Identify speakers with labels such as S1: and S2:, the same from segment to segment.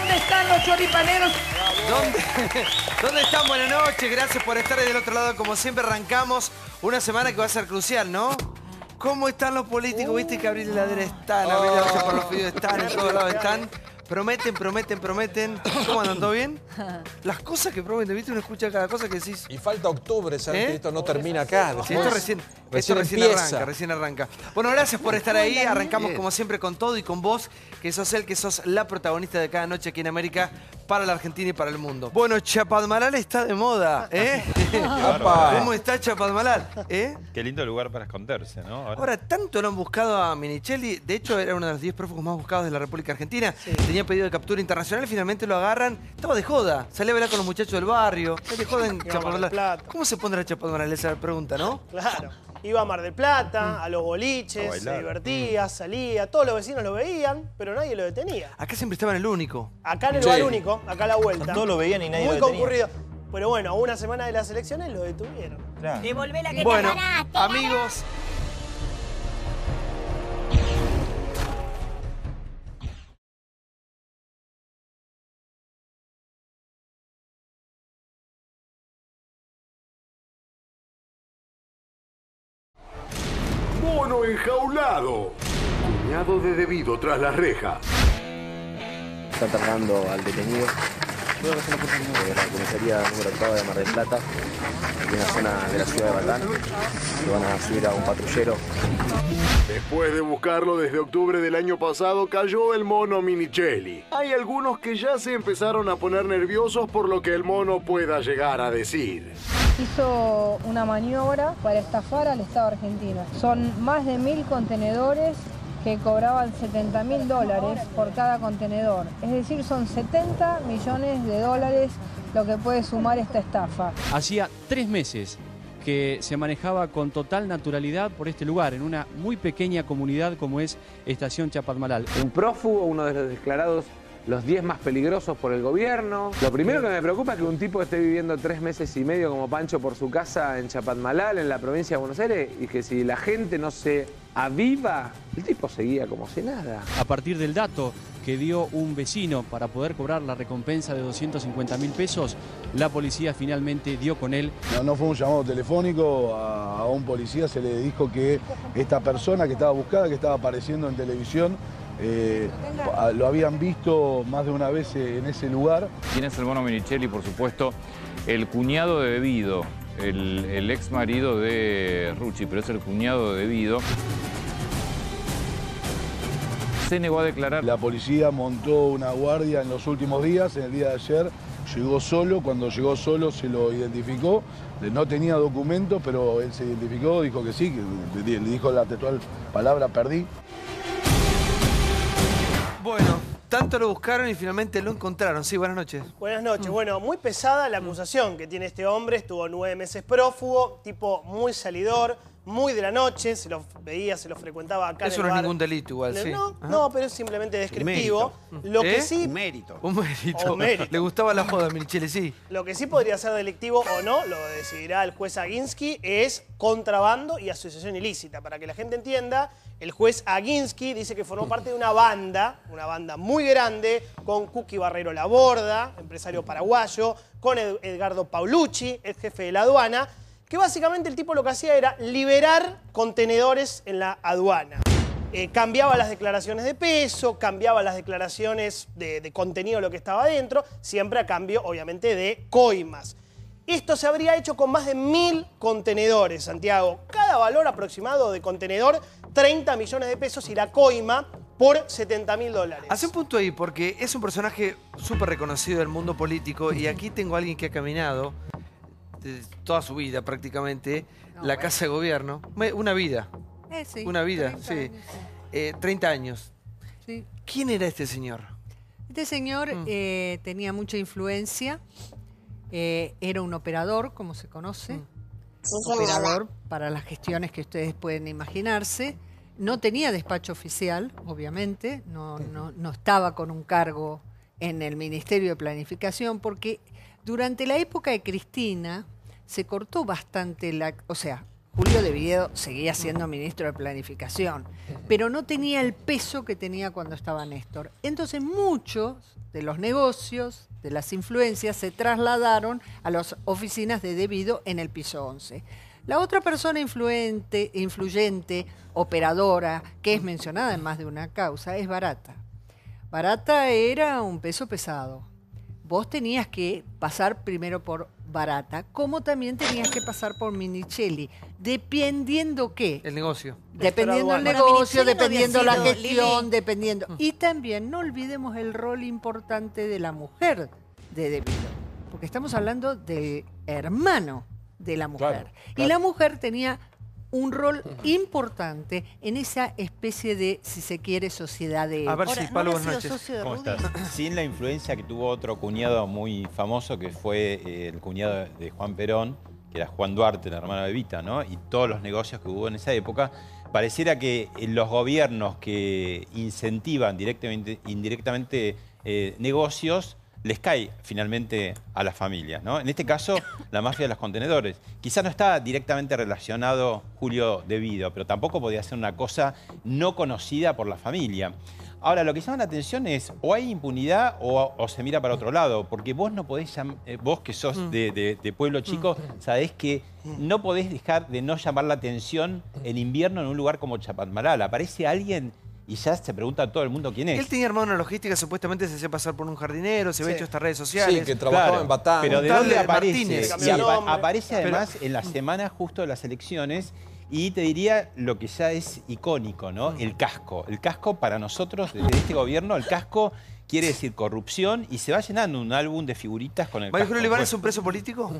S1: ¿Dónde están los choripaneros?
S2: ¿Dónde están? Buenas noches, gracias por estar ahí del otro lado. Como siempre arrancamos una semana que va a ser crucial, ¿no? ¿Cómo están los políticos? Viste que Abril Ladera están, Abril Ladera por los videos están, en todos lados están. Prometen. ¿Cómo andan? ¿Todo bien? Las cosas que prometen, ¿viste? Uno escucha cada cosa que decís.
S3: Y falta octubre, ¿sabes? Que esto no termina acá.
S2: Sí, esto recién arranca. Bueno, gracias por estar ahí. Arrancamos como siempre con todo y con vos, que sos la protagonista de cada noche aquí en América para la Argentina y para el mundo. Bueno, Chapadmalal está de moda, ¿eh? ¿Cómo está Chapadmalal?
S4: Qué lindo lugar para esconderse, ¿no?
S2: Ahora, tanto lo han buscado a Minichelli. De hecho, era uno de los 10 prófugos más buscados de la República Argentina. Sí. Tenía pedido de captura internacional y finalmente lo agarran. Estaba de joda. Salía a bailar con los muchachos del barrio. Está de joda en Chapadmalal. ¿Cómo se pondrá Chapadmalal? Esa pregunta, ¿no?
S5: Claro. Iba a Mar del Plata, a los boliches, se divertía, salía, todos los vecinos lo veían, pero nadie lo detenía.
S2: Acá siempre estaba en el único.
S5: Acá en el lugar único, acá a la vuelta.
S6: Todos lo veían y nadie lo detenía.
S5: Muy concurrido. Pero bueno, a una semana de las elecciones lo detuvieron.
S6: Claro.
S1: Devolvé la que
S2: bueno,
S1: te ganaste,
S2: amigos.
S7: Mono enjaulado. Cuñado de debido tras las rejas.
S8: Están tratando al detenido de la comisaría número 8 de Mar del Plata, aquí en la zona de la ciudad de Batán. Lo van a subir a un patrullero.
S7: Después de buscarlo desde octubre del año pasado, cayó el mono Minichelli. Hay algunos que ya se empezaron a poner nerviosos por lo que el mono pueda llegar a decir.
S9: Hizo una maniobra para estafar al Estado argentino. Son más de 1000 contenedores que cobraban $70.000 por cada contenedor. Es decir, son 70 millones de dólares lo que puede sumar esta estafa.
S10: Hacía 3 meses que se manejaba con total naturalidad por este lugar, en una muy pequeña comunidad como es Estación Chapadmalal.
S11: Un prófugo, uno de los declarados los 10 más peligrosos por el gobierno. Lo primero que me preocupa es que un tipo esté viviendo 3 meses y medio como Pancho por su casa en Chapadmalal, en la provincia de Buenos Aires, y que si la gente no se aviva, el tipo seguía como si nada.
S10: A partir del dato que dio un vecino para poder cobrar la recompensa de 250.000 pesos, la policía finalmente dio con él.
S12: No fue un llamado telefónico a un policía, se le dijo que esta persona que estaba buscada, que estaba apareciendo en televisión, lo habían visto más de una vez en ese lugar.
S13: ¿Quién es el mono Minichelli? Por supuesto, el cuñado de Debido, el ex marido de Rucci, pero es el cuñado de Debido. Se negó a declarar.
S12: La policía montó una guardia en los últimos días, en el día de ayer. Llegó solo, cuando llegó solo se lo identificó. No tenía documento, pero él se identificó, dijo que sí, que le dijo la textual palabra, perdí.
S2: Bueno, tanto lo buscaron y finalmente lo encontraron. Sí, buenas noches.
S5: Buenas noches. Bueno, muy pesada la acusación que tiene este hombre. Estuvo 9 meses prófugo, tipo muy salidor, muy de la noche. Se lo veía, se lo frecuentaba acá.
S2: Eso no es ningún delito igual, sí.
S5: No, pero es simplemente descriptivo. Lo que sí...
S6: Un mérito.
S2: Un mérito. Le gustaba la joda a Minichelli, sí.
S5: Lo que sí podría ser delictivo o no, lo decidirá el juez Aguinsky, es contrabando y asociación ilícita. Para que la gente entienda, el juez Aguinsky dice que formó parte de una banda muy grande, con Cookie Barrero Laborda, empresario paraguayo, con Edgardo Paulucci, el jefe de la aduana, que básicamente el tipo lo que hacía era liberar contenedores en la aduana. Cambiaba las declaraciones de peso, cambiaba las declaraciones de contenido de lo que estaba adentro, siempre a cambio, obviamente, de coimas. Esto se habría hecho con más de 1000 contenedores, Santiago. Cada valor aproximado de contenedor, 30 millones de pesos y la coima por $70.000.
S2: Hace un punto ahí, porque es un personaje súper reconocido del mundo político y aquí tengo a alguien que ha caminado toda su vida prácticamente, la Casa de Gobierno. Una vida.
S1: Sí,
S2: una vida,
S1: 30
S2: sí.
S1: años,
S2: 30 años.
S1: sí.
S2: ¿Quién era este señor?
S1: Este señor tenía mucha influencia. Era un operador, como se conoce. Operador para las gestiones que ustedes pueden imaginarse. No tenía despacho oficial, obviamente. No estaba con un cargo en el Ministerio de Planificación, porque durante la época de Cristina se cortó bastante o sea, Julio De Viedo seguía siendo ministro de Planificación, pero no tenía el peso que tenía cuando estaba Néstor. Entonces muchos de los negocios, de las influencias, se trasladaron a las oficinas de De Viedo en el piso 11. La otra persona influyente, operadora, que es mencionada en más de una causa, es Barata. Barata era un peso pesado. Vos tenías que pasar primero por Barata, como también tenías que pasar por Minichelli, dependiendo qué.
S2: El negocio.
S1: Dependiendo del negocio, dependiendo la gestión, dependiendo. Y también no olvidemos el rol importante de la mujer de De Viedo, porque estamos hablando del hermano de la mujer.
S3: Claro.
S1: Y la mujer tenía un rol importante en esa especie de, si se quiere, sociedad de...
S2: A ver si Pablo, buenas noches.
S4: ¿Cómo estás? Sin la influencia que tuvo otro cuñado muy famoso, que fue el cuñado de Juan Perón, que era Juan Duarte, el hermano de Evita, ¿no? Y todos los negocios que hubo en esa época, pareciera que los gobiernos que incentivan indirectamente negocios, les cae finalmente a las familias, ¿no? En este caso, la mafia de los contenedores. Quizás no está directamente relacionado Julio De Viedo, pero tampoco podía ser una cosa no conocida por la familia. Ahora, lo que llama la atención es o hay impunidad o se mira para otro lado, porque vos no podés, vos que sos de pueblo chico, sabés que no podés dejar de no llamar la atención en invierno en un lugar como Chapatmalal. Aparece alguien y ya se pregunta a todo el mundo quién es.
S2: Él tenía armado una logística, supuestamente se hacía pasar por un jardinero, se había hecho estas redes sociales.
S3: Sí, que trabajaba en Batán.
S4: Pero ¿de dónde aparece?
S2: Martínez.
S4: Y aparece además en la semana justo de las elecciones. Y te diría lo que ya es icónico, ¿no? El casco. El casco para nosotros, desde este gobierno, el casco quiere decir corrupción y se va llenando un álbum de figuritas con el
S2: ¿María
S4: casco.
S2: Julio Olivares es un preso político?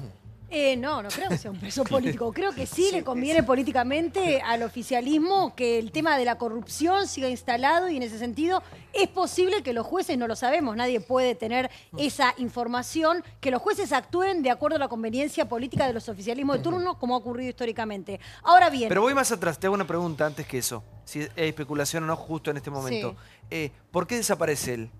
S6: No creo que sea un preso político. Creo que sí le conviene políticamente al oficialismo que el tema de la corrupción siga instalado y en ese sentido es posible que los jueces, no lo sabemos, nadie puede tener esa información, que los jueces actúen de acuerdo a la conveniencia política de los oficialismos de turno como ha ocurrido históricamente. Ahora bien...
S2: Pero voy más atrás, te hago una pregunta antes que eso, si es especulación o no justo en este momento. Sí. ¿Por qué desaparece él?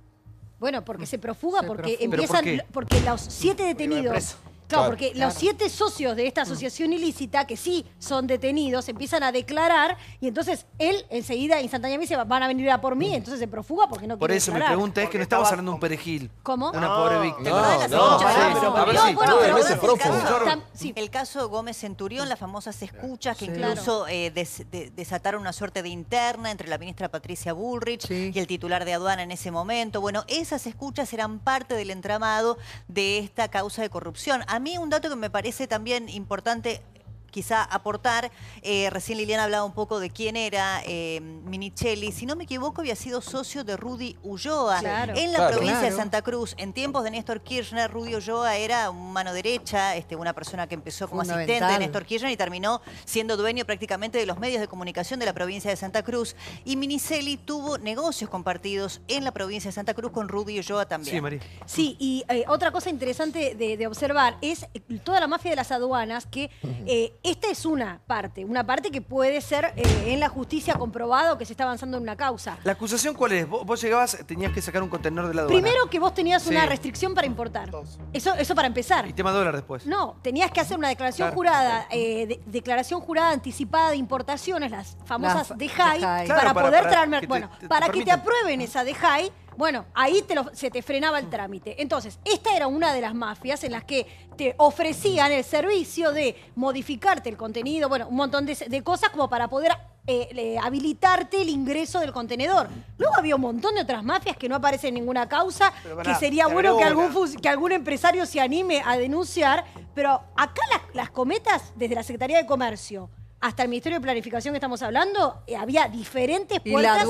S6: Bueno, porque se profuga, porque
S2: profuga.
S6: empiezan, porque los 7 detenidos... Claro, porque los 7 socios de esta asociación ilícita, que sí son detenidos, empiezan a declarar y entonces él enseguida, instantáneamente, dice, van a venir a por mí, entonces se profuga porque no quiere declarar.
S2: Por eso mi pregunta es que no estamos hablando de un perejil.
S6: ¿Cómo?
S2: Una pobre víctima.
S14: El caso Gómez Centurión, las famosas escuchas que incluso desataron una suerte de interna entre la ministra Patricia Bullrich y el titular de aduana en ese momento. Bueno, esas escuchas eran parte del entramado de esta causa de corrupción. A mí un dato que me parece también importante quizá aportar, recién Liliana hablaba un poco de quién era Minichelli, si no me equivoco había sido socio de Rudy Ulloa en la provincia de Santa Cruz. En tiempos de Néstor Kirchner, Rudy Ulloa era un mano derecha, una persona que empezó como asistente de Néstor Kirchner y terminó siendo dueño prácticamente de los medios de comunicación de la provincia de Santa Cruz. Y Minichelli tuvo negocios compartidos en la provincia de Santa Cruz con Rudy Ulloa también.
S2: Sí, María.
S6: Sí, y otra cosa interesante de observar es toda la mafia de las aduanas que... esta es una parte que puede ser en la justicia comprobado que se está avanzando en una causa.
S2: ¿La acusación cuál es? Vos llegabas, tenías que sacar un contenedor de la aduana.
S6: Primero que vos tenías una restricción para importar. Eso para empezar.
S2: Y tema dólar después.
S6: No, tenías que hacer una declaración jurada, declaración jurada anticipada de importaciones, las famosas DEJAI, para poder traer... Bueno, para que te aprueben esa DEJAI, bueno, ahí se te frenaba el trámite. Entonces, esta era una de las mafias en las que te ofrecían el servicio de modificarte el contenido, bueno, un montón de cosas como para poder habilitarte el ingreso del contenedor. Luego había un montón de otras mafias que no aparecen en ninguna causa, que sería bueno que algún empresario se anime a denunciar, pero acá las cometas, desde la Secretaría de Comercio hasta el Ministerio de Planificación que estamos hablando, había diferentes puertas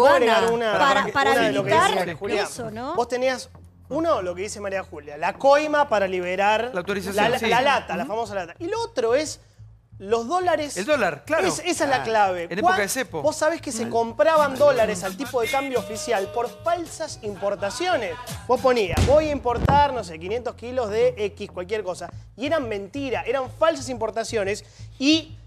S6: para habilitar eso, ¿no?
S5: Vos tenías, uno, lo que dice María Julia, la coima para liberar
S2: la autorización,
S5: la lata, la famosa lata. Y lo otro es los dólares.
S2: El dólar, claro.
S5: Esa es la clave.
S2: En época de cepo.
S5: Vos sabés que se compraban dólares al tipo de cambio oficial por falsas importaciones. Vos ponías, voy a importar, no sé, 500 kilos de X, cualquier cosa. Y eran mentira, eran falsas importaciones y...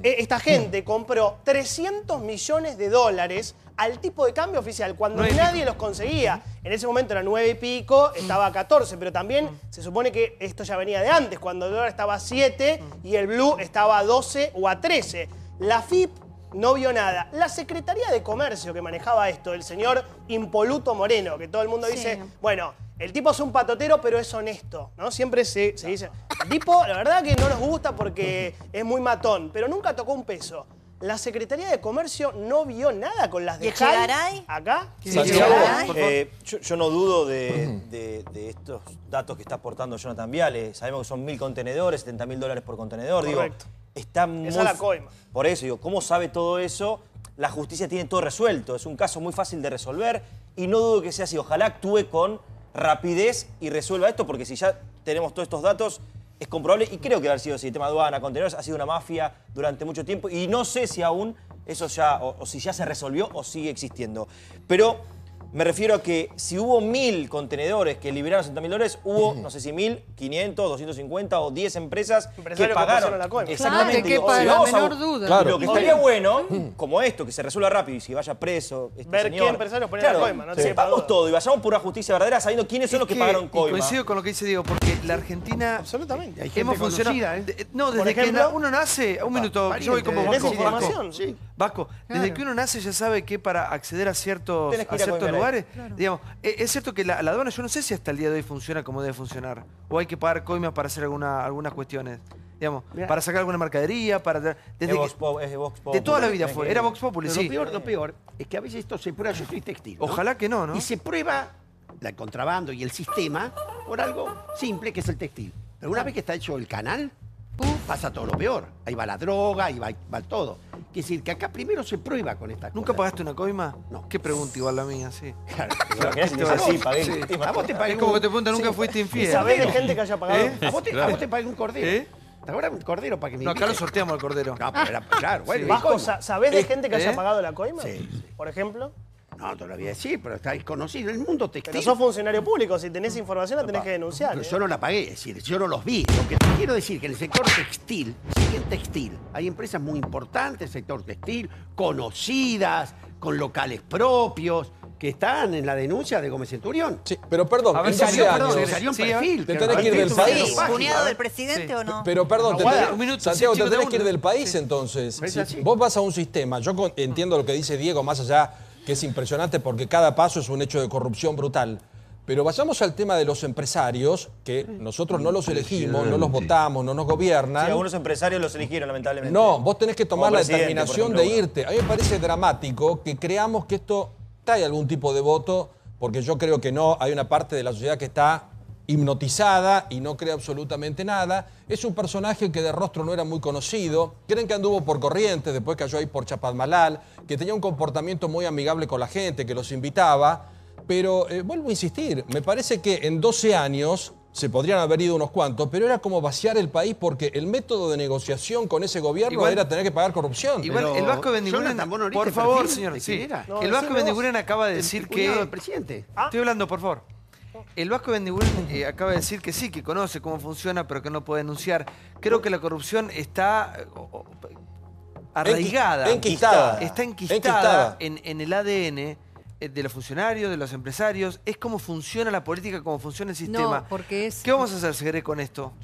S5: esta gente compró 300 millones de dólares al tipo de cambio oficial, cuando nadie los conseguía. En ese momento era 9 y pico, estaba a 14, pero también se supone que esto ya venía de antes, cuando el dólar estaba a 7 y el blue estaba a 12 o a 13. La FIP no vio nada. La Secretaría de Comercio que manejaba esto, el señor Impoluto Moreno, que todo el mundo dice, bueno, el tipo es un patotero, pero es honesto, ¿no? Siempre se dice, el tipo, la verdad que no nos gusta porque es muy matón, pero nunca tocó un peso. La Secretaría de Comercio no vio nada con las de
S14: Echegaray.
S5: ¿Acá?
S15: Yo no dudo de estos datos que está aportando Jonathan Viale. Sabemos que son 1000 contenedores, $70.000 por contenedor.
S5: Correcto.
S15: Digo, está muy...
S5: Esa es la coima.
S15: Por eso, digo, ¿cómo sabe todo eso? La justicia tiene todo resuelto. Es un caso muy fácil de resolver y no dudo que sea así. Ojalá actúe con rapidez y resuelva esto, porque si ya tenemos todos estos datos, es comprobable, y creo que haber sido así. Tema aduana, contenedores, ha sido una mafia durante mucho tiempo, y no sé si aún eso ya, o si ya se resolvió o sigue existiendo. Pero me refiero a que si hubo 1000 contenedores que liberaron $70.000, hubo, no sé si 1000, 500, 250 o 10 empresas que pagaron.
S5: La coima.
S15: Exactamente.
S1: Claro, que la menor duda.
S15: Claro. Lo que estaría bueno, como esto, que se resuelva rápido y si vaya preso este
S5: ver
S15: señor,
S5: qué empresarios ponen la coima. No
S15: sepamos todo y vayamos por una justicia verdadera sabiendo quiénes son los que pagaron coima.
S2: Coincido con lo que dice Diego, porque la Argentina...
S5: Absolutamente.
S2: Hay gente conocida, no, desde que uno nace... Un minuto, yo voy como Vasco. Desde que uno nace ya sabe que para acceder a ciertos lugares... Digamos, es cierto que la aduana, yo no sé si hasta el día de hoy funciona como debe funcionar. O hay que pagar coimas para hacer algunas cuestiones. Digamos, para sacar alguna mercadería, para... Desde
S15: Vox Populi.
S2: de toda la vida fue. Era Vox Populi, sí.
S16: Lo peor es que a veces esto se prueba, yo soy textil, ¿no?
S2: Ojalá que no, ¿no?
S16: Y se prueba el contrabando y el sistema por algo simple que es el textil. Pero una vez que está hecho el canal, pasa todo lo peor. Ahí va la droga, ahí va todo. Quiere decir que acá primero se prueba con esta cosa.
S2: ¿Nunca pagaste una coima?
S16: No.
S2: Qué pregunta igual la mía, sí.
S16: Claro.
S2: A vos te pagué. Es como que te preguntan, nunca fuiste infiel.
S5: ¿Sabés de gente que haya pagado?
S16: A vos te pagué un cordero. ¿Te acuerdas un cordero para que me
S2: No, acá lo sorteamos el cordero.
S16: No, pero era, claro, bueno.
S5: Vasco, ¿sabés de gente que haya pagado la coima?
S16: Sí.
S5: Por ejemplo.
S16: No, te lo voy a decir, pero está desconocido en el mundo textil.
S5: Pero sos funcionario público, si tenés información la tenés que denunciar.
S16: Pero yo no la pagué, es decir, yo no los vi. Lo que te quiero decir es que en el sector textil, sí, en textil, hay empresas muy importantes, el sector textil, conocidas, con locales propios, que están en la denuncia de Gómez Centurión.
S3: Sí, pero perdón,
S16: a ver, salió un perfil.
S3: ¿Te tenés que ir del país?
S14: ¿Cuñado del presidente o no?
S3: Pero perdón, Santiago, te tenés que ir del país entonces.
S16: Si
S3: vos vas a un sistema, yo entiendo lo que dice Diego, más allá que es impresionante porque cada paso es un hecho de corrupción brutal. Pero vayamos al tema de los empresarios, que nosotros no los elegimos, no los votamos, no nos gobiernan.
S15: Sí, algunos empresarios los eligieron, lamentablemente.
S3: No, vos tenés que tomar la determinación de irte. A mí me parece dramático que creamos que esto trae algún tipo de voto, porque yo creo que no, hay una parte de la sociedad que está hipnotizada y no cree absolutamente nada. Es un personaje que de rostro no era muy conocido. Creen que anduvo por Corrientes, después cayó ahí por Chapadmalal, que tenía un comportamiento muy amigable con la gente, que los invitaba. Pero vuelvo a insistir, me parece que en 12 años se podrían haber ido unos cuantos, pero era como vaciar el país porque el método de negociación con ese gobierno era tener que pagar corrupción.
S2: Igual el Vasco Bendiguren, por favor, señor, sí. El Vasco Bendiguren acaba de decir que...
S16: del presidente.
S2: Estoy hablando, por favor. El Vasco Bendiguren acaba de decir que sí, que conoce cómo funciona, pero que no puede denunciar. Creo que la corrupción está arraigada. Está enquistada en el ADN de los funcionarios, de los empresarios. Es cómo funciona la política, cómo funciona el sistema.
S1: No, porque es...
S2: ¿Qué vamos a hacer, Segre, con esto?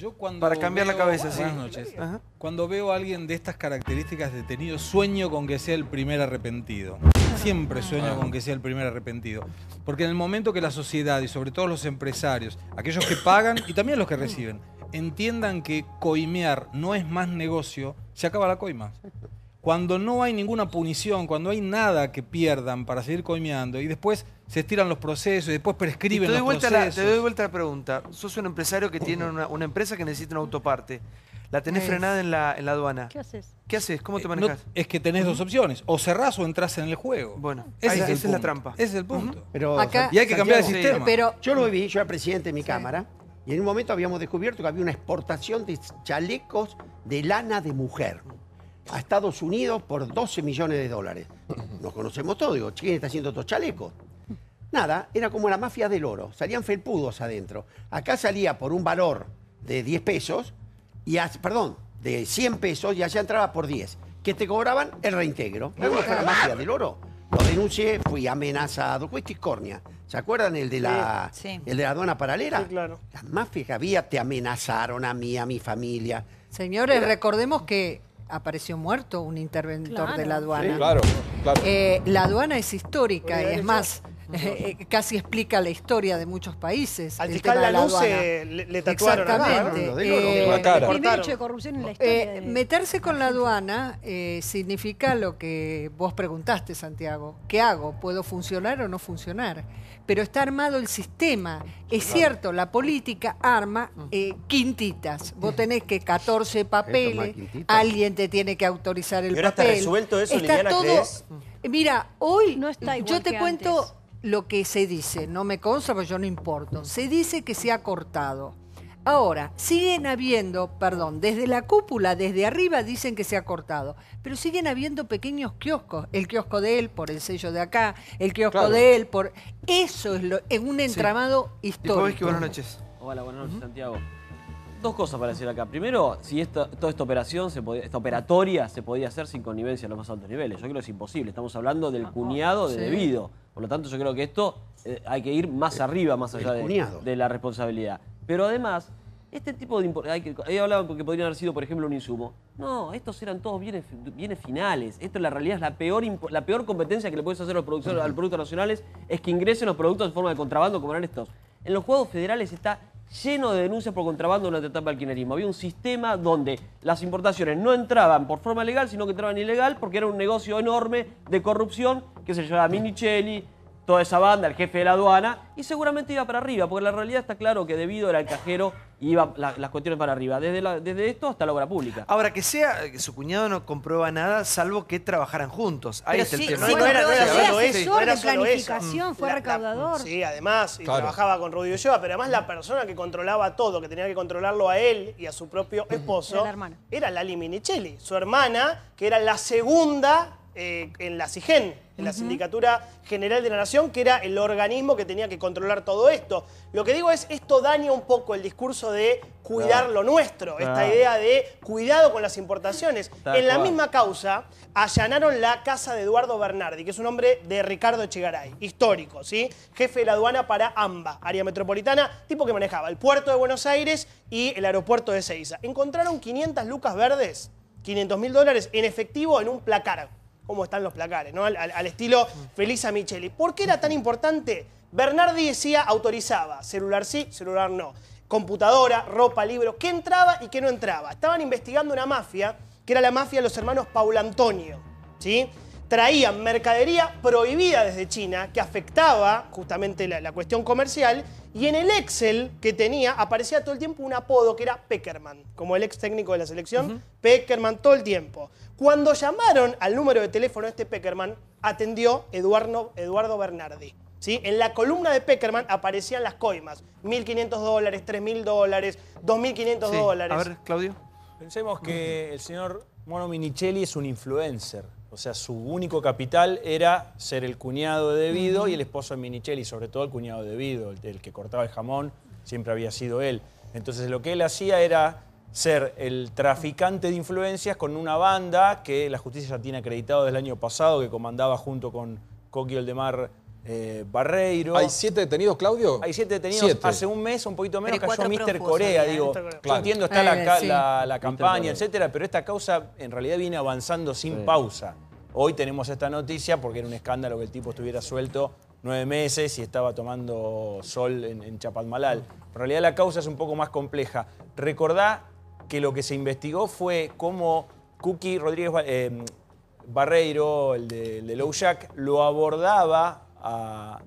S2: Para cambiar la cabeza, sí.
S17: Buenas noches. Cuando veo a alguien de estas características detenido, sueño con que sea el primer arrepentido. Siempre sueño con que sea el primer arrepentido. Porque en el momento que la sociedad, y sobre todo los empresarios, aquellos que pagan y también los que reciben, entiendan que coimear no es más negocio, se acaba la coima. Cuando no hay ninguna punición, cuando hay nada que pierdan para seguir coimeando y después se estiran los procesos y después prescriben los procesos.
S2: Te doy vuelta la pregunta. Sos un empresario que tiene una empresa que necesita una autoparte. La tenés frenada en la aduana.
S6: ¿Qué haces?
S2: ¿Qué haces? ¿Cómo te manejás?
S17: Es que tenés dos opciones. O cerrás o entrás en el juego.
S2: Bueno,
S17: esa
S2: es la trampa.
S17: Ese es el punto.
S16: Pero,
S2: acá,
S17: y hay que cambiar el sistema.
S16: Pero yo lo vi, yo era presidente de mi cámara, y en un momento habíamos descubierto que había una exportación de chalecos de lana de mujer a Estados Unidos por $12 millones. Nos conocemos todos, digo, ¿quién está haciendo estos chalecos? Nada, era como la mafia del oro, salían felpudos adentro. Acá salía por un valor de 10 pesos, de 100 pesos y allá entraba por 10. Que te cobraban el reintegro. ¿No fue la mafia del oro? Lo denuncié, fui amenazado. Juez Tiscornia. ¿Se acuerdan el de la, el de la aduana paralela?
S5: Sí, claro.
S16: Las mafias que había te amenazaron a mí, a mi familia.
S1: Señores, recordemos que apareció muerto un interventor de la aduana.
S3: Sí, claro.
S1: La aduana es histórica y es más, casi explica la historia de muchos países.
S5: Al fiscal Lanuse le tatuaron
S1: exactamente.
S6: El primer hecho de corrupción en la historia.
S1: Meterse con la aduana significa lo que vos preguntaste, Santiago. ¿Qué hago? ¿Puedo funcionar o no funcionar? Pero está armado el sistema. Es cierto, la política arma quintitas. Vos tenés que 14 papeles, alguien te tiene que autorizar el papel.
S15: ¿Está resuelto eso,
S1: está
S15: Liliana,
S1: todo.
S15: crees?
S1: Mira, hoy
S6: no está igual
S1: yo te
S6: que
S1: cuento
S6: antes.
S1: lo que se dice. No me consta porque yo no importo. Se dice que se ha cortado. Ahora, siguen habiendo, perdón, desde la cúpula, desde arriba dicen que se ha cortado, pero siguen habiendo pequeños kioscos. El kiosco de él por el sello de acá, el kiosco de él por... Eso es un entramado histórico.
S2: Buenas noches.
S18: Hola, buenas noches, Santiago. Dos cosas para decir acá. Primero, si toda esta operación, esta operatoria se podía hacer sin connivencia a los más altos niveles. Yo creo que es imposible. Estamos hablando del cuñado de debido. Por lo tanto, yo creo que esto hay que ir más arriba, más allá de la responsabilidad. Pero además, este tipo de... Ahí hablaban que podrían haber sido, por ejemplo, un insumo. No, estos eran todos bienes finales. Esto en la realidad es la peor competencia que le puedes hacer a los productos nacionales, es que ingresen los productos en forma de contrabando como eran estos. En los juzgados federales está lleno de denuncias por contrabando durante la etapa del kirchnerismo. Había un sistema donde las importaciones no entraban por forma legal, sino que entraban ilegal, porque era un negocio enorme de corrupción que se llamaba Minichelli, toda esa banda, el jefe de la aduana, y seguramente iba para arriba, porque la realidad está claro que debido era el cajero y iba las cuestiones para arriba, desde esto hasta la obra pública.
S2: Ahora, que su cuñado no comprueba nada, salvo que trabajaran juntos. Ahí está el tema.
S5: No era solo eso.
S6: No era solo planificación, fue recaudador.
S5: Sí, además, y trabajaba con Rudy Ulloa, pero además la persona que controlaba todo, que tenía que controlarlo a él y a su propio esposo, era Lali Minichelli, su hermana, que era la segunda en la SIGEN, en la Sindicatura General de la Nación, que era el organismo que tenía que controlar todo esto. Lo que digo es, esto daña un poco el discurso de cuidar lo nuestro, esta idea de cuidado con las importaciones. En la misma causa, allanaron la casa de Eduardo Bernardi, que es un hombre de Ricardo Echegaray, histórico, ¿sí? Jefe de la aduana para AMBA, área metropolitana, tipo que manejaba el puerto de Buenos Aires y el aeropuerto de Ezeiza. Encontraron 500 lucas verdes, $500.000 en efectivo en un placar. Cómo están los placares, ¿no? Al estilo Felisa Micheli. ¿Por qué era tan importante? Bernardi decía, autorizaba, celular sí, celular no. Computadora, ropa, libro, qué entraba y qué no entraba. Estaban investigando una mafia, que era la mafia de los hermanos Paulantonio, ¿sí? Traían mercadería prohibida desde China, que afectaba justamente la cuestión comercial, y en el Excel que tenía aparecía todo el tiempo un apodo que era Peckerman, como el ex técnico de la selección, Peckerman todo el tiempo. Cuando llamaron al número de teléfono de este Peckerman, atendió Eduardo Bernardi. ¿Sí? En la columna de Peckerman aparecían las coimas, $1.500, $3.000, $2.500.
S2: A ver, Claudio.
S19: Pensemos que el señor Mono Minichelli es un influencer. O sea, su único capital era ser el cuñado de Devido y el esposo de Minichelli, sobre todo el cuñado de Devido, el que cortaba el jamón, siempre había sido él. Entonces lo que él hacía era ser el traficante de influencias con una banda que la justicia ya tiene acreditado desde el año pasado, que comandaba junto con Coqui Oldemar Barreiro.
S3: ¿Hay 7 detenidos, Claudio?
S19: Hay 7 detenidos. Hace un mes, un poquito menos, cayó Mr. Corea. Digo, yo entiendo, está la campaña, etcétera, pero esta causa en realidad viene avanzando sin pausa. Hoy tenemos esta noticia porque era un escándalo que el tipo estuviera suelto 9 meses y estaba tomando sol en Chapadmalal. En realidad la causa es un poco más compleja. Recordá que lo que se investigó fue cómo Coqui Rodríguez Barreiro, el de Low Jack, lo abordaba a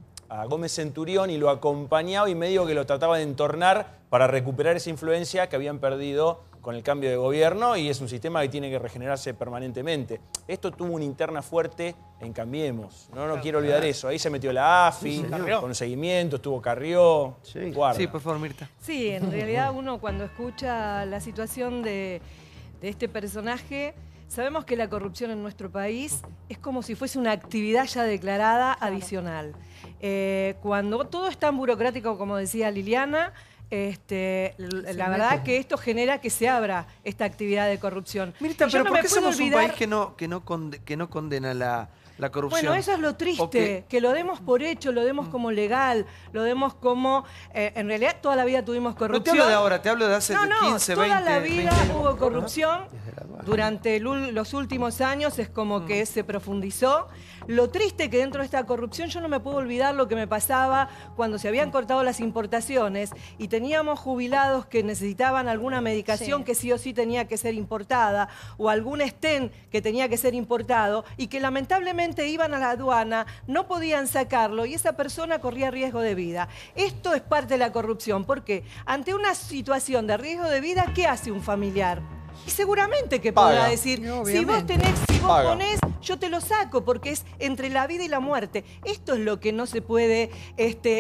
S19: Gómez Centurión y lo acompañaba y medio que lo trataba de entornar para recuperar esa influencia que habían perdido con el cambio de gobierno, y es un sistema que tiene que regenerarse permanentemente. Esto tuvo una interna fuerte en Cambiemos, no quiero olvidar eso. Ahí se metió la AFI, con seguimiento, estuvo Carrió.
S2: Sí, por favor, Mirta.
S20: Sí, en realidad uno cuando escucha la situación de este personaje, sabemos que la corrupción en nuestro país es como si fuese una actividad ya declarada adicional. Cuando todo es tan burocrático, como decía Liliana, la verdad que esto genera que se abra esta actividad de corrupción.
S2: Mirta, pero ¿por qué somos un país que no condena la corrupción.
S20: Bueno, eso es lo triste, que lo demos por hecho, lo demos como legal, lo demos como... en realidad toda la vida tuvimos corrupción.
S2: No te hablo de ahora, te hablo de hace 15, 20...
S20: toda la vida
S2: 20
S20: hubo corrupción. Durante los últimos años es como que se profundizó. Lo triste que dentro de esta corrupción, yo no me puedo olvidar lo que me pasaba cuando se habían cortado las importaciones y teníamos jubilados que necesitaban alguna medicación que sí o sí tenía que ser importada o algún stent que tenía que ser importado y que lamentablemente iban a la aduana, no podían sacarlo y esa persona corría riesgo de vida. Esto es parte de la corrupción. ¿Por qué? Ante una situación de riesgo de vida, ¿qué hace un familiar? Y seguramente que podrá decir, si vos ponés, yo te lo saco, porque es entre la vida y la muerte. Esto es lo que no se puede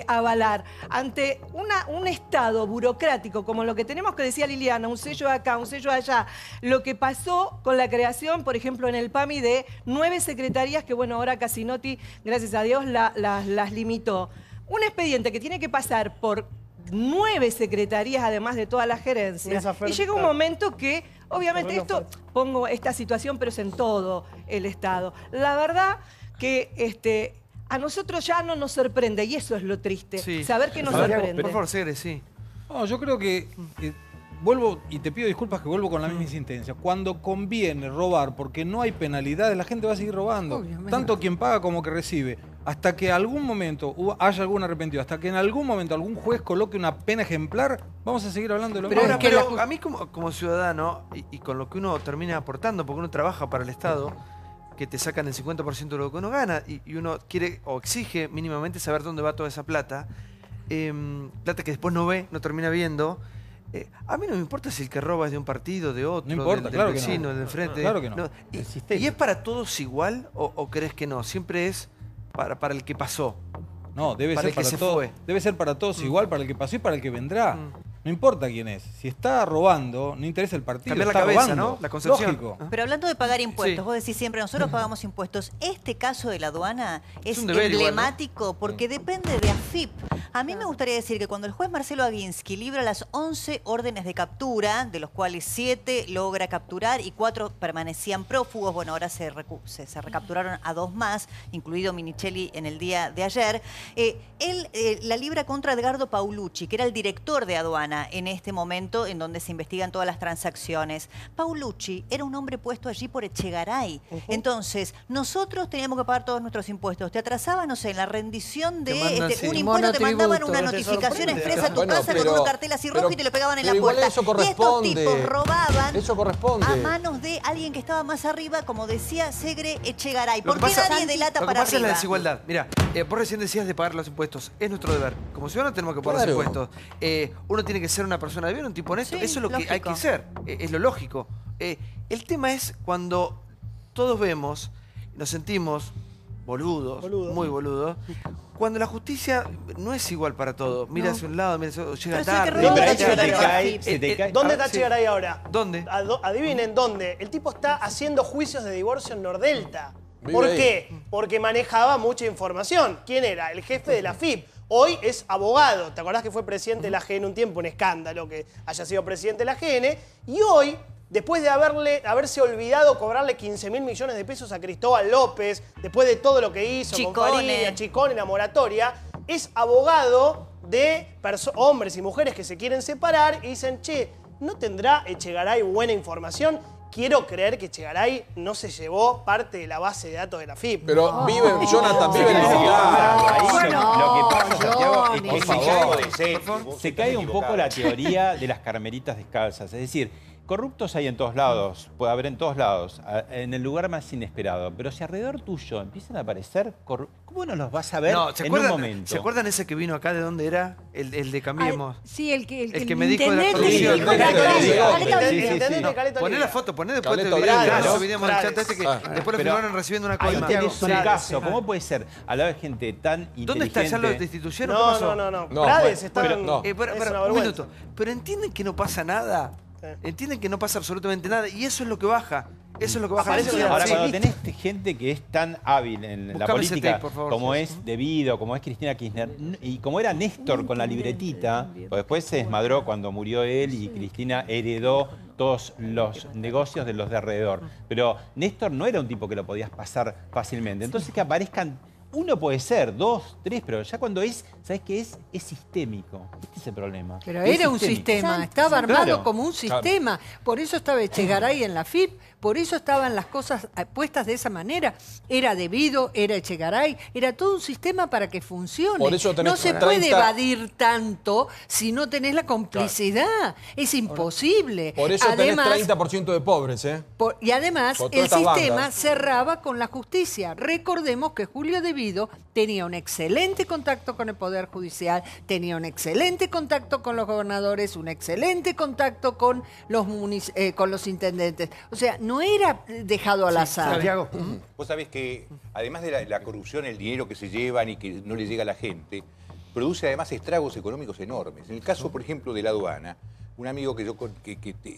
S20: avalar. Ante un Estado burocrático, como lo que tenemos que decía Liliana, un sello acá, un sello allá, lo que pasó con la creación, por ejemplo, en el PAMI de 9 secretarías, que bueno, ahora Casinotti, gracias a Dios, las limitó. Un expediente que tiene que pasar por 9 secretarías, además de todas las gerencias. Y llega un momento que, obviamente, pongo esta situación, pero es en todo el Estado. La verdad que a nosotros ya no nos sorprende, y eso es lo triste, saber que nos sorprende.
S2: Por favor, Segre, sí.
S17: No, yo creo que... vuelvo, y te pido disculpas que vuelvo con la misma insistencia. Cuando conviene robar, porque no hay penalidades, la gente va a seguir robando. Obviamente. Tanto quien paga como que recibe. Hasta que algún momento haya algún arrepentido, hasta que en algún momento algún juez coloque una pena ejemplar, vamos a seguir hablando de lo mismo.
S2: Pero a mí como ciudadano, y con lo que uno termina aportando, porque uno trabaja para el Estado, que te sacan el 50% de lo que uno gana, y uno quiere o exige mínimamente saber dónde va toda esa plata, plata que después no ve, no termina viendo. A mí no me importa si el que roba es de un partido, de otro,
S17: no importa,
S2: del vecino, del frente.
S17: Claro que no.
S2: ¿Y es para todos igual o crees que no? Siempre es para el que pasó.
S17: No, debe ser para todos. Debe ser para todos igual, para el que pasó y para el que vendrá. No importa quién es. Si está robando, no interesa el partido.
S2: Cambiar
S17: está
S2: la cabeza,
S17: robando.
S2: ¿no? La concepción.
S17: Lógico.
S14: Pero hablando de pagar impuestos, vos decís siempre, nosotros pagamos impuestos. Este caso de la aduana es emblemático igual, ¿no? Porque depende de AFIP. A mí me gustaría decir que cuando el juez Marcelo Aguinsky libra las 11 órdenes de captura, de los cuales 7 logra capturar y 4 permanecían prófugos, bueno, ahora se recapturaron a 2 más, incluido Minichelli en el día de ayer, él la libra contra Edgardo Paulucci, que era el director de aduana en este momento en donde se investigan todas las transacciones. Paulucci era un hombre puesto allí por Echegaray. Entonces, nosotros teníamos que pagar todos nuestros impuestos. Te atrasaba, no sé, en la rendición de un impuesto, te mandaban una notificación expresa a tu casa con un cartel así rojo y te lo pegaban en la puerta.
S3: Eso corresponde.
S14: Y estos tipos robaban
S3: a
S14: manos de alguien que estaba más arriba, como decía Segre Echegaray. ¿Por qué nadie delata para arriba?
S2: Lo que pasa es la desigualdad. Mira, vos recién decías de pagar los impuestos. Es nuestro deber. Como ciudadanos tenemos que pagar los impuestos. Uno tiene que ser una persona de bien, un tipo honesto. Eso es lo que hay que ser. Es lo lógico. El tema es cuando todos vemos, nos sentimos boludos, muy boludos, cuando la justicia no es igual para todos. Mira hacia un lado, mira hacia otro, llega tarde.
S5: ¿Dónde está Echegaray ahora?
S2: ¿Dónde?
S5: Adivinen dónde. El tipo está haciendo juicios de divorcio en Nordelta. ¿Por qué? Porque manejaba mucha información. ¿Quién era? El jefe de la FIP. Hoy es abogado. ¿Te acordás que fue presidente de la GN un tiempo? Un escándalo que haya sido presidente de la GN. Y hoy, después de haberse olvidado cobrarle 15.000 millones de pesos a Cristóbal López, después de todo lo que hizo con Fariña, Chicone, la moratoria, es abogado de hombres y mujeres que se quieren separar y dicen, che, ¿no tendrá Echegaray buena información? Quiero creer que Echegaray no se llevó parte de la base de datos de la FIP.
S3: Pero Jonathan vive en el
S4: Lo que pasa, Santiago, es que se cae un poco la teoría de las carmelitas descalzas. Es decir, corruptos hay en todos lados, puede haber en todos lados, en el lugar más inesperado. Pero si alrededor tuyo empiezan a aparecer corruptos, ¿cómo no los vas a ver en un momento?
S2: ¿Se acuerdan ese que vino acá? ¿De dónde era? El de Cambiemos.
S6: Sí, el que
S2: me dijo de la producción. Poné la foto, poné después del video del chat este que después lo filmaron recibiendo una coima.
S4: Ahí tenés un caso. ¿Cómo puede ser? Al lado de gente tan inteligente...
S2: ¿Dónde está? ¿Ya lo destituyeron?
S5: No. Prades estaban...
S2: Un minuto. ¿Pero entienden que no pasa nada? Entienden que no pasa absolutamente nada y eso es lo que baja. Eso es lo que baja.
S4: Ahora, cuando tenés gente que es tan hábil en la política, como es De Vido, como es Cristina Kirchner, y como era Néstor con la libretita, pues después se desmadró cuando murió él y Cristina heredó todos los negocios de los de alrededor. Pero Néstor no era un tipo que lo podías pasar fácilmente. Entonces que aparezcan, uno puede ser, 2, 3, pero ya cuando es, ¿sabes qué es? Es sistémico. Este es el problema.
S1: Pero era un sistema, estaba armado como un sistema. Por eso estaba Echegaray en la FIP, por eso estaban las cosas puestas de esa manera. Era debido, era Echegaray, era todo un sistema para que funcione.
S3: Por eso
S1: no se puede evadir tanto si no tenés la complicidad. Es imposible.
S3: Por eso además, tenés 30% de pobres, ¿eh?
S1: Y además el sistema cerraba con la justicia. Recordemos que Julio Devido tenía un excelente contacto con el Poder Judicial, tenía un excelente contacto con los gobernadores, un excelente contacto con los intendentes. O sea, no era dejado al azar.
S21: Santiago, vos sabés que además de la corrupción, el dinero que se llevan y que no le llega a la gente, produce además estragos económicos enormes. En el caso, por ejemplo, de la aduana, un amigo que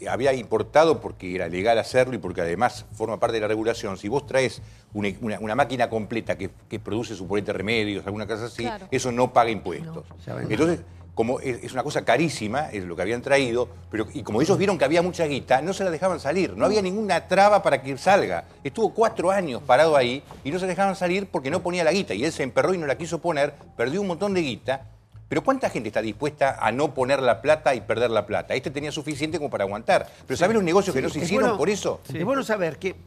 S21: había importado porque era legal hacerlo y porque además forma parte de la regulación, si vos traes una máquina completa que produce suponete remedios, alguna cosa así, claro, eso no paga impuestos. No. Entonces, como es una cosa carísima, es lo que habían traído, y como ellos vieron que había mucha guita, no se la dejaban salir, no había ninguna traba para que salga. Estuvo 4 años parado ahí y no se dejaban salir porque no ponía la guita, y él se emperró y no la quiso poner, perdió un montón de guita. Pero ¿cuánta gente está dispuesta a no poner la plata y perder la plata? Este tenía suficiente como para aguantar. Pero ¿sabés los negocios que no se hicieron por eso?
S16: Es bueno saber que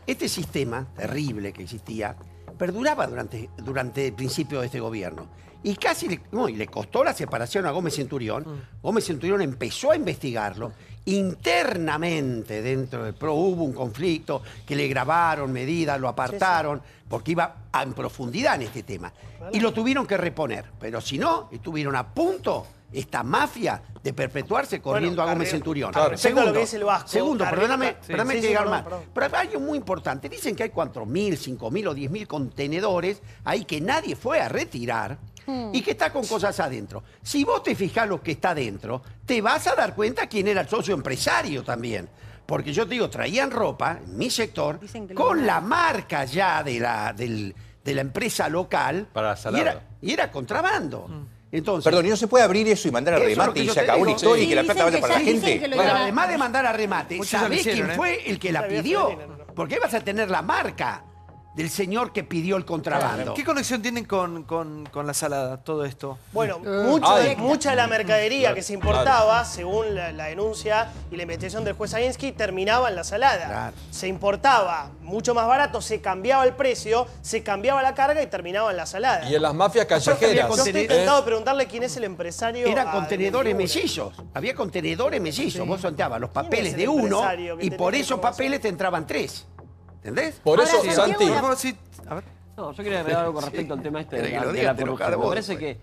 S16: este sistema terrible que existía perduraba durante el principio de este gobierno. Y casi le costó la separación a Gómez Centurión. Gómez Centurión empezó a investigarlo. Internamente dentro del PRO hubo un conflicto, que le grabaron medidas, lo apartaron, porque iba en profundidad en este tema. Y lo tuvieron que reponer. Pero si no, estuvieron a punto esta mafia de perpetuarse corriendo a Gómez Centurión.
S5: Respecto a lo que dice el Vasco.
S16: Segundo, perdóname que diga más. Pero hay algo muy importante. Dicen que hay 4.000, 5.000 o 10.000 contenedores ahí que nadie fue a retirar y que está con cosas adentro. Si vos te fijás lo que está adentro, te vas a dar cuenta quién era el socio empresario también. Porque yo te digo, traían ropa, en mi sector, con la marca ya de la empresa local.
S21: Para la salada.
S16: Y era contrabando. Entonces,
S21: perdón, ¿y no se puede abrir eso y mandar a remate y se acabó la historia y que la plata vaya para la gente?
S16: Pero además de mandar a remate, ¿sabés quién fue el que la pidió? Porque ahí vas a tener la marca del señor que pidió el contrabando.
S2: ¿Qué conexión tienen con la salada, todo esto?
S5: Bueno, mucha de la mercadería que se importaba, según la denuncia y la investigación del juez Aginsky, terminaba en la salada. Se importaba mucho más barato, se cambiaba el precio, se cambiaba la carga y terminaba en la salada.
S3: Y en las mafias callejeras.
S5: Yo estoy tentado de preguntarle quién es el empresario.
S16: Eran contenedores mellizos. Había contenedores mellizos. Vos soltabas los papeles de uno y por esos papeles te entraban 3. ¿Entendés?
S3: Por eso, Santi.
S18: No, yo quería agregar algo con respecto al tema de la corrupción. Me parece que,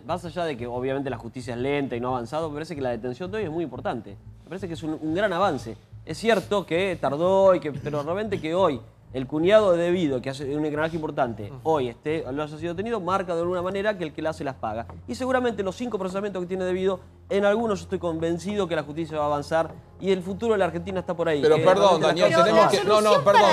S18: más allá de que obviamente la justicia es lenta y no ha avanzado, me parece que la detención de hoy es muy importante. Me parece que es un gran avance. Es cierto que tardó, pero realmente que hoy el cuñado de Devido, que hace un engranaje importante, hoy lo haya sido detenido, marca de alguna manera que el que la hace las paga. Y seguramente los 5 procesamientos que tiene Devido, en algunos yo estoy convencido que la justicia va a avanzar y el futuro de la Argentina está por ahí.
S3: Pero perdón, Daniel,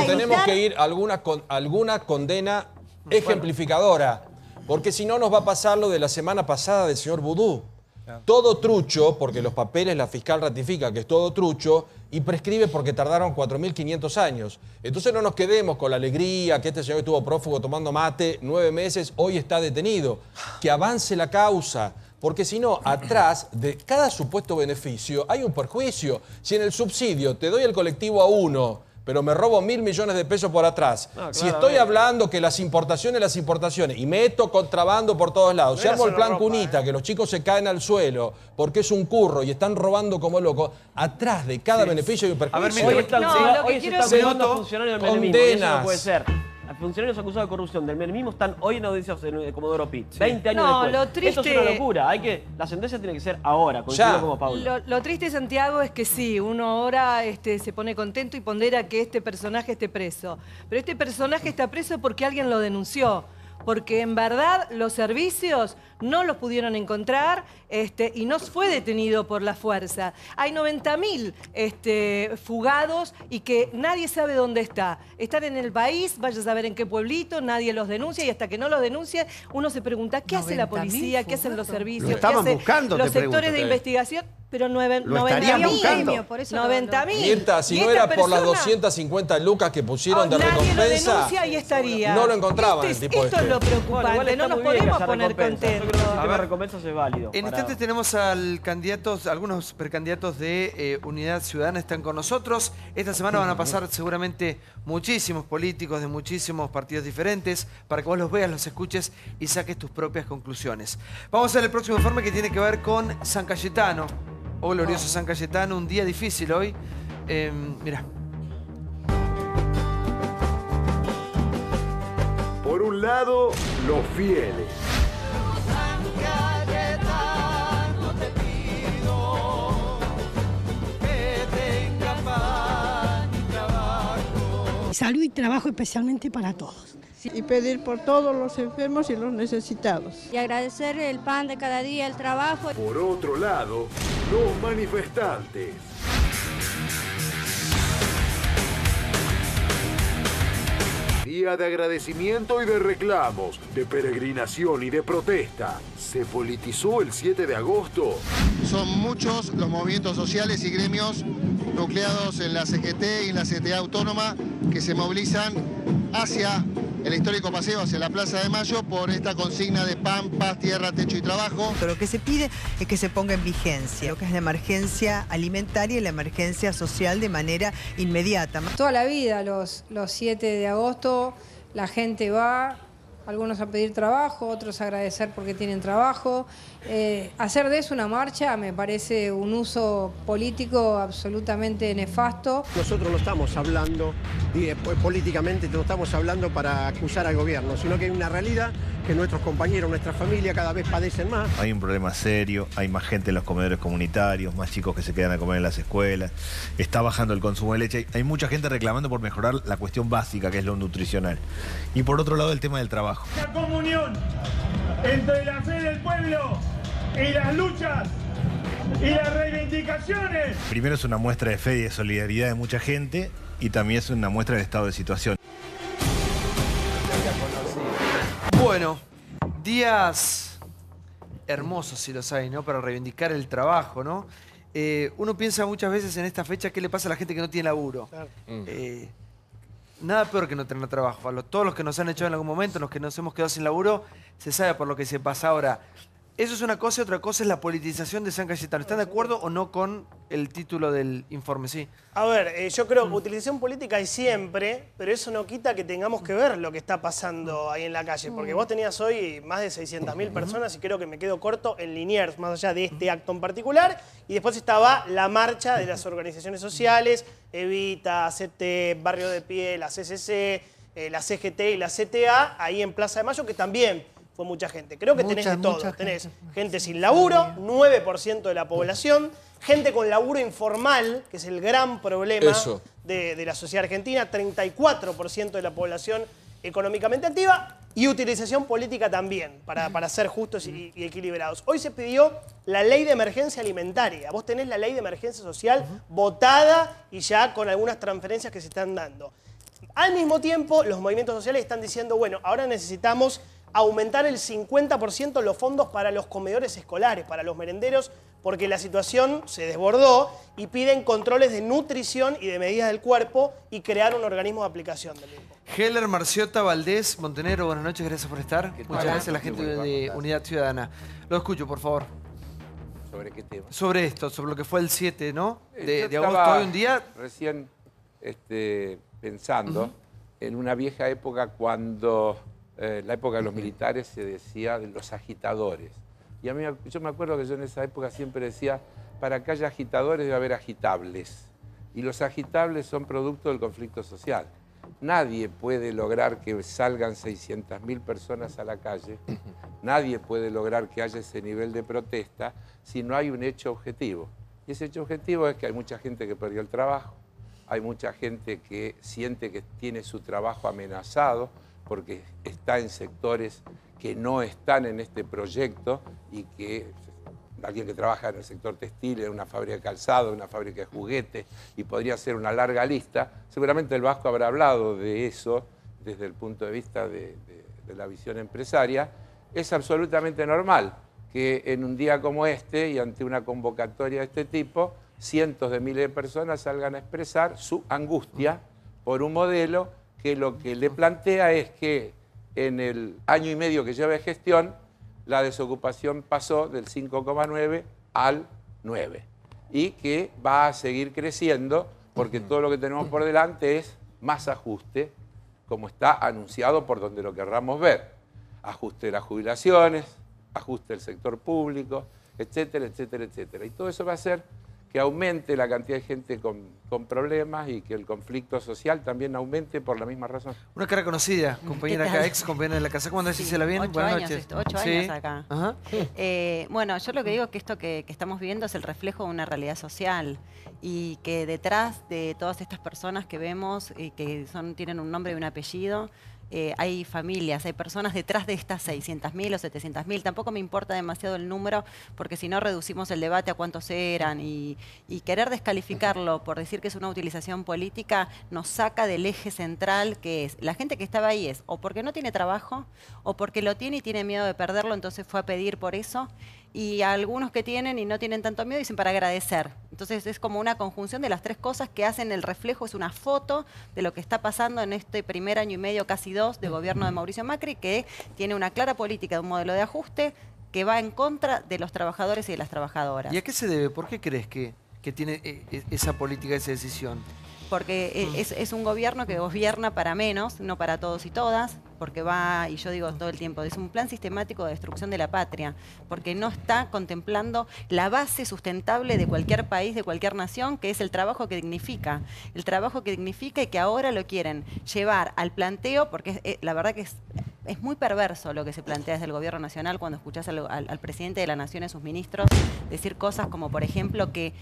S3: tenemos que ir a alguna condena ejemplificadora, porque si no nos va a pasar lo de la semana pasada del señor Vudú. Todo trucho, porque los papeles la fiscal ratifica que es todo trucho y prescribe porque tardaron 4.500 años. Entonces no nos quedemos con la alegría que este señor estuvo prófugo tomando mate 9 meses, hoy está detenido. Que avance la causa, porque si no, atrás de cada supuesto beneficio hay un perjuicio. Si en el subsidio te doy el colectivo a 1, pero me robo 1.000 millones de pesos por atrás. Si estoy hablando que las importaciones, y meto contrabando por todos lados, si armo el plan Cunita, que los chicos se caen al suelo porque es un curro y están robando como locos, atrás de cada beneficio hay un perjuicio.
S18: Hoy se está llevando a funcionarios del menemismo, y eso no puede ser. Funcionarios acusados de corrupción del menemismo están hoy en audiencias en Comodoro Pi. 20 años después.
S20: Lo triste...
S18: Esto es una locura. La sentencia tiene que ser ahora, coincido como Paula.
S20: Lo triste, Santiago, es que sí, uno ahora se pone contento y pondera que este personaje esté preso. Pero este personaje está preso porque alguien lo denunció. Porque en verdad los servicios no los pudieron encontrar y no fue detenido por la fuerza. Hay 90.000 fugados y que nadie sabe dónde está. Están en el país, vaya a saber en qué pueblito, nadie los denuncia y hasta que no los denuncia uno se pregunta ¿qué hace la policía? ¿Qué hacen los servicios?
S16: Lo estaban buscando,
S20: los sectores de investigación? Pero 90.000.
S3: Mirta, si no era por las 250 lucas que pusieron de recompensa,
S20: lo denuncia y estaría.
S3: no lo encontraban el tipo
S20: Esto es lo preocupante, no nos podemos poner contentos.
S18: Yo creo que el sistema de recompensas es válido.
S2: En instantes tenemos algunos precandidatos de Unidad Ciudadana están con nosotros. Esta semana van a pasar seguramente muchísimos políticos de muchísimos partidos diferentes para que vos los veas, los escuches y saques tus propias conclusiones. Vamos a ver el próximo informe que tiene que ver con San Cayetano. Oh, glorioso San Cayetano, un día difícil hoy. Mirá.
S7: Por un lado, los fieles.
S8: Salud y trabajo especialmente para todos.
S22: Y pedir por todos los enfermos y los necesitados.
S23: Y agradecer el pan de cada día, el trabajo.
S7: Por otro lado, los manifestantes. Día de agradecimiento y de reclamos, de peregrinación y de protesta. ¿Se politizó el 7 de agosto?
S24: Son muchos los movimientos sociales y gremios nucleados en la CGT y en la CTA Autónoma que se movilizan hacia el histórico paseo, hacia la Plaza de Mayo, por esta consigna de pan, paz, tierra, techo y trabajo.
S25: Lo que se pide es que se ponga en vigencia lo que es la emergencia alimentaria y la emergencia social de manera inmediata.
S9: Toda la vida, los 7 de agosto, la gente va, algunos a pedir trabajo, otros a agradecer porque tienen trabajo. Hacer de eso una marcha me parece un uso político absolutamente nefasto.
S16: Nosotros no estamos hablando, políticamente no estamos hablando para acusar al gobierno, sino que hay una realidad que nuestros compañeros, nuestra familia cada vez padecen más.
S26: Hay un problema serio, hay más gente en los comedores comunitarios, más chicos que se quedan a comer en las escuelas, está bajando el consumo de leche, hay mucha gente reclamando por mejorar la cuestión básica que es lo nutricional. Y por otro lado el tema del trabajo.
S27: La comunión entre la fe del pueblo y las luchas y las reivindicaciones.
S26: Primero es una muestra de fe y de solidaridad de mucha gente y también es una muestra del estado de situación.
S2: Bueno, días hermosos si los hay, ¿no? Para reivindicar el trabajo, ¿no? Uno piensa muchas veces en esta fecha qué le pasa a la gente que no tiene laburo. Claro. Nada peor que no tener trabajo. Todos los que nos han echado en algún momento, los que nos hemos quedado sin laburo, se sabe por lo que se pasa ahora. Eso es una cosa y otra cosa es la politización de San Cayetano. ¿Están de acuerdo o no con el título del informe? Sí.
S5: A ver, yo creo que utilización política hay siempre, pero eso no quita que tengamos que ver lo que está pasando ahí en la calle. Porque vos tenías hoy más de 600.000 personas y creo que me quedo corto en Liniers, más allá de este acto en particular. Y después estaba la marcha de las organizaciones sociales, Evita, CT, Barrio de Pie, la CCC, la CGT y la CTA, ahí en Plaza de Mayo, que también fue mucha gente. Creo que tenés de todo. Tenés gente sin laburo, 9% de la población, gente con laburo informal, que es el gran problema de la sociedad argentina, 34% de la población económicamente activa, y utilización política también, para ser justos y equilibrados. Hoy se pidió la ley de emergencia alimentaria. Vos tenés la ley de emergencia social votada y ya con algunas transferencias que se están dando. Al mismo tiempo, los movimientos sociales están diciendo, bueno, ahora necesitamos aumentar el 50% los fondos para los comedores escolares, para los merenderos, porque la situación se desbordó y piden controles de nutrición y de medidas del cuerpo y crear un organismo de aplicación del mismo.
S2: Heller, Marciota, Valdés, Montenegro, buenas noches, gracias por estar. Muchas gracias a la gente de Unidad Ciudadana. Lo escucho, por favor.
S28: ¿Sobre qué tema?
S2: Sobre esto, sobre lo que fue el 7, ¿no? De agosto, hoy un día.
S28: Recién pensando en una vieja época cuando, la época de los militares, se decía de los agitadores. Y a mí, yo me acuerdo que yo en esa época siempre decía, para que haya agitadores debe haber agitables. Y los agitables son producto del conflicto social. Nadie puede lograr que salgan 600.000 personas a la calle, nadie puede lograr que haya ese nivel de protesta si no hay un hecho objetivo. Y ese hecho objetivo es que hay mucha gente que perdió el trabajo, hay mucha gente que siente que tiene su trabajo amenazado porque está en sectores que no están en este proyecto y que alguien que trabaja en el sector textil, en una fábrica de calzado, en una fábrica de juguetes, y podría ser una larga lista. Seguramente el Vasco habrá hablado de eso desde el punto de vista de la visión empresaria. Es absolutamente normal que en un día como este y ante una convocatoria de este tipo, cientos de miles de personas salgan a expresar su angustia por un modelo que lo que le plantea es que en el año y medio que lleva de gestión, la desocupación pasó del 5,9 al 9 y que va a seguir creciendo porque todo lo que tenemos por delante es más ajuste, como está anunciado por donde lo querramos ver. Ajuste de las jubilaciones, ajuste del sector público, etcétera, etcétera, etcétera. Y todo eso va a hacer que aumente la cantidad de gente con problemas y que el conflicto social también aumente por la misma razón.
S2: Una cara conocida, compañera acá, ex compañera de la casa. ¿Cómo andás, Gisela? ¿Bien? Buenas noches.
S10: 8 años acá.
S2: Ajá.
S10: Bueno, yo lo que digo es que esto que estamos viendo es el reflejo de una realidad social y que detrás de todas estas personas que vemos y que tienen un nombre y un apellido, hay familias, hay personas detrás de estas 600.000 o 700.000. Tampoco me importa demasiado el número, porque si no reducimos el debate a cuántos eran y querer descalificarlo por decir que es una utilización política nos saca del eje central, que es la gente que estaba ahí es o porque no tiene trabajo o porque lo tiene y tiene miedo de perderlo, entonces fue a pedir por eso. Y a algunos que tienen y no tienen tanto miedo dicen para agradecer. Entonces es como una conjunción de las tres cosas que hacen el reflejo, es una foto de lo que está pasando en este primer año y medio, casi 2, de gobierno de Mauricio Macri, que tiene una clara política de un modelo de ajuste que va en contra de los trabajadores y de las trabajadoras.
S2: ¿Y a qué se debe? ¿Por qué crees que tiene esa política, esa decisión?
S10: Porque es un gobierno que gobierna para menos, no para todos y todas, porque va, y yo digo todo el tiempo, es un plan sistemático de destrucción de la patria, porque no está contemplando la base sustentable de cualquier país, de cualquier nación, que es el trabajo que dignifica. El trabajo que dignifica y que ahora lo quieren llevar al planteo, porque la verdad que es muy perverso lo que se plantea desde el gobierno nacional cuando escuchás al presidente de la nación y a sus ministros decir cosas como, por ejemplo, que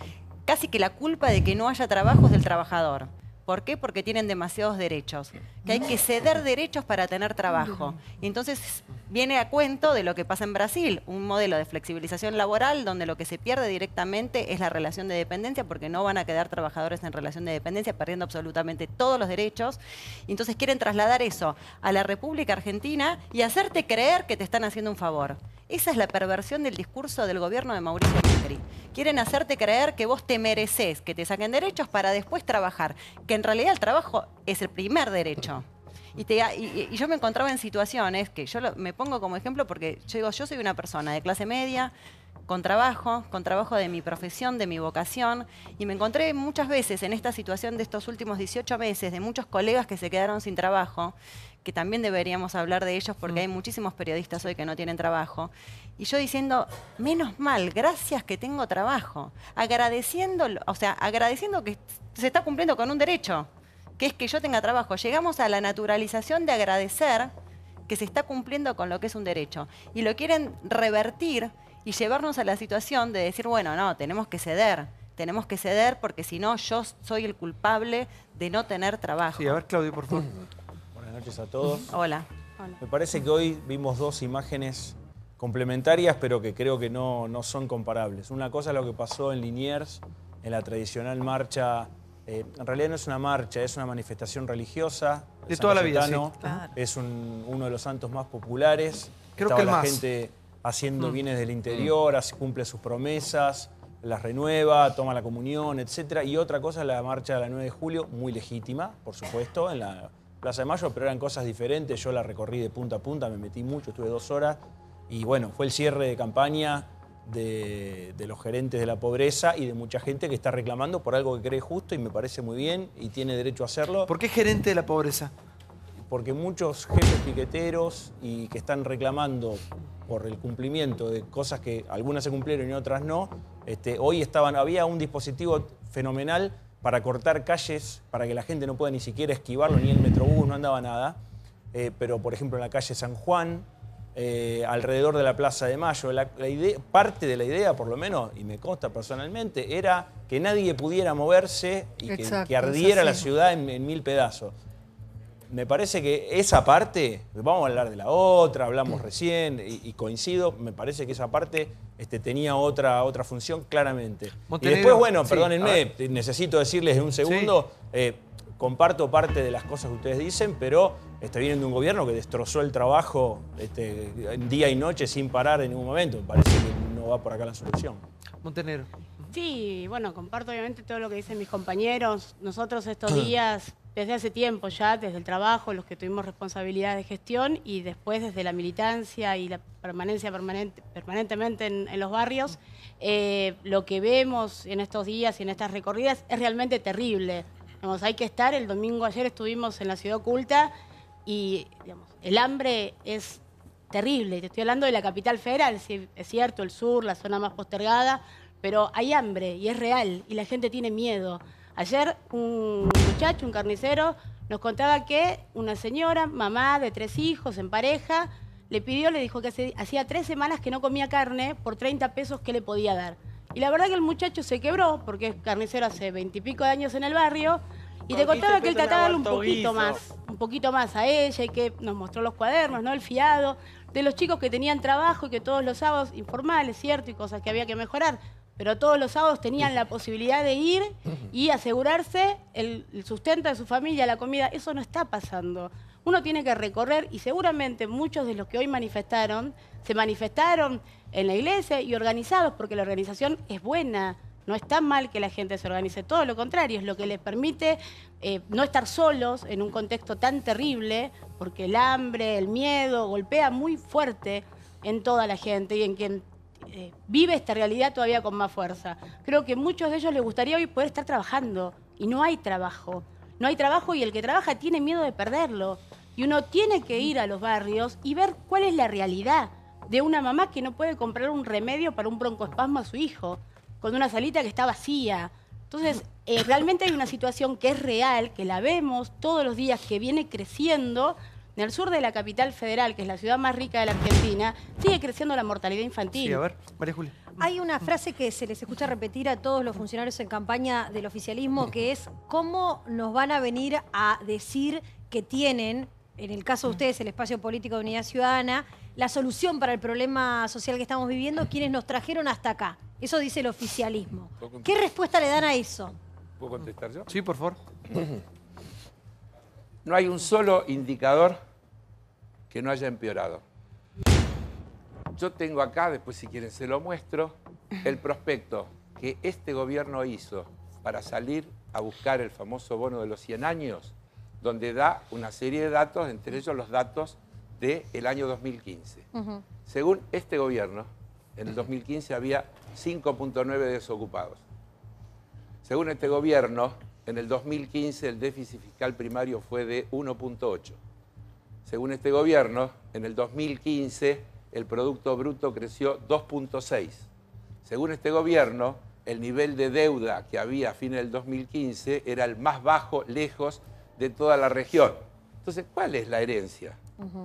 S10: casi que la culpa de que no haya trabajo es del trabajador. ¿Por qué? Porque tienen demasiados derechos. Que hay que ceder derechos para tener trabajo. Y entonces viene a cuento de lo que pasa en Brasil, un modelo de flexibilización laboral donde lo que se pierde directamente es la relación de dependencia, porque no van a quedar trabajadores en relación de dependencia perdiendo absolutamente todos los derechos. Y entonces quieren trasladar eso a la República Argentina y hacerte creer que te están haciendo un favor. Esa es la perversión del discurso del gobierno de Mauricio Macri. Quieren hacerte creer que vos te mereces que te saquen derechos para después trabajar, que en realidad el trabajo es el primer derecho. Y yo me encontraba en situaciones que yo me pongo como ejemplo porque yo digo, yo soy una persona de clase media, con trabajo de mi profesión, de mi vocación, y me encontré muchas veces en esta situación de estos últimos 18 meses de muchos colegas que se quedaron sin trabajo, que también deberíamos hablar de ellos porque hay muchísimos periodistas hoy que no tienen trabajo, y yo diciendo, menos mal, gracias que tengo trabajo, agradeciendo que se está cumpliendo con un derecho, que es que yo tenga trabajo. Llegamos a la naturalización de agradecer que se está cumpliendo con lo que es un derecho, y lo quieren revertir y llevarnos a la situación de decir, bueno, no, tenemos que ceder porque si no yo soy el culpable de no tener trabajo.
S2: Sí, a ver, Claudio, por favor.
S11: Buenas noches a todos.
S10: Hola.
S11: Me parece que hoy vimos dos imágenes complementarias, pero que creo que no son comparables. Una cosa es lo que pasó en Liniers, en la tradicional marcha. En realidad no es una marcha, es una manifestación religiosa.
S2: De toda la vida, sí.
S11: Claro. Es uno de los santos más populares.
S2: Creo
S11: Estaba
S2: que el
S11: la
S2: más.
S11: Gente haciendo bienes del interior, cumple sus promesas, las renueva, toma la comunión, etc. Y otra cosa es la marcha de la 9 de julio, muy legítima, por supuesto, en la Plaza de Mayo, pero eran cosas diferentes. Yo la recorrí de punta a punta, me metí mucho, estuve 2 horas. Y bueno, fue el cierre de campaña de los gerentes de la pobreza y de mucha gente que está reclamando por algo que cree justo y me parece muy bien y tiene derecho a hacerlo.
S2: ¿Por qué gerente de la pobreza?
S11: Porque muchos jefes piqueteros y que están reclamando por el cumplimiento de cosas que algunas se cumplieron y otras no, hoy había un dispositivo fenomenal para cortar calles, para que la gente no pueda ni siquiera esquivarlo, ni el Metrobús, no andaba nada. Pero, por ejemplo, en la calle San Juan, alrededor de la Plaza de Mayo, parte de la idea, por lo menos, y me consta personalmente, era que nadie pudiera moverse y que ardiera la ciudad en 1000 pedazos. Me parece que esa parte, vamos a hablar de la otra, hablamos recién y coincido, me parece que esa parte tenía otra función claramente.
S2: Montenegro,
S11: y después, bueno,
S2: sí,
S11: perdónenme, necesito decirles en un segundo, comparto parte de las cosas que ustedes dicen, pero vienen de un gobierno que destrozó el trabajo día y noche sin parar en ningún momento. Me parece que no va por acá la solución.
S2: Montenegro.
S4: Sí, bueno, comparto obviamente todo lo que dicen mis compañeros. Nosotros estos días, desde hace tiempo ya, desde el trabajo, los que tuvimos responsabilidad de gestión y después desde la militancia y la permanencia permanentemente en los barrios, lo que vemos en estos días y en estas recorridas es realmente terrible. Digamos, hay que estar, el domingo ayer estuvimos en la Ciudad Oculta y digamos, el hambre es terrible. Te estoy hablando de la capital federal, es cierto, el sur, la zona más postergada, pero hay hambre y es real y la gente tiene miedo. Ayer un muchacho, un carnicero, nos contaba que una señora, mamá de 3 hijos, en pareja, le dijo que hacía 3 semanas que no comía carne por 30 pesos que le podía dar. Y la verdad que el muchacho se quebró, porque es carnicero hace 20 y pico de años en el barrio, y te contaba que él trataba de darle un poquito más a ella, y que nos mostró los cuadernos, ¿no? El fiado, de los chicos que tenían trabajo y que todos los sábados, informales, cierto, y cosas que había que mejorar, pero todos los sábados tenían la posibilidad de ir y asegurarse el sustento de su familia, la comida. Eso no está pasando. Uno tiene que recorrer y seguramente muchos de los que hoy se manifestaron en la iglesia y organizados, porque la organización es buena. No está mal que la gente se organice, todo lo contrario, es lo que les permite no estar solos en un contexto tan terrible, porque el hambre, el miedo golpea muy fuerte en toda la gente y en quien vive esta realidad todavía con más fuerza. Creo que muchos de ellos les gustaría hoy poder estar trabajando y no hay trabajo. No hay trabajo y el que trabaja tiene miedo de perderlo. Y uno tiene que ir a los barrios y ver cuál es la realidad de una mamá que no puede comprar un remedio para un broncoespasmo a su hijo, con una salita que está vacía. Entonces, realmente hay una situación que es real, que la vemos todos los días, que viene creciendo. En el sur de la capital federal, que es la ciudad más rica de la Argentina, sigue creciendo la mortalidad infantil.
S2: Sí, a ver, María Julia.
S6: Hay una frase que se les escucha repetir a todos los funcionarios en campaña del oficialismo, que es cómo nos van a venir a decir que tienen, en el caso de ustedes, el espacio político de Unidad Ciudadana, la solución para el problema social que estamos viviendo, quienes nos trajeron hasta acá. Eso dice el oficialismo. ¿Qué respuesta le dan a eso?
S28: ¿Puedo contestar yo?
S2: Sí, por favor.
S28: No hay un solo indicador que no haya empeorado. Yo tengo acá, después si quieren se lo muestro, el prospecto que este gobierno hizo para salir a buscar el famoso bono de los 100 años, donde da una serie de datos, entre ellos los datos del año 2015. Según este gobierno, en el 2015 había 5.9 desocupados. Según este gobierno, en el 2015 el déficit fiscal primario fue de 1.8. Según este gobierno, en el 2015 el Producto Bruto creció 2.6. Según este gobierno, el nivel de deuda que había a fines del 2015 era el más bajo, lejos de toda la región. Entonces, ¿cuál es la herencia?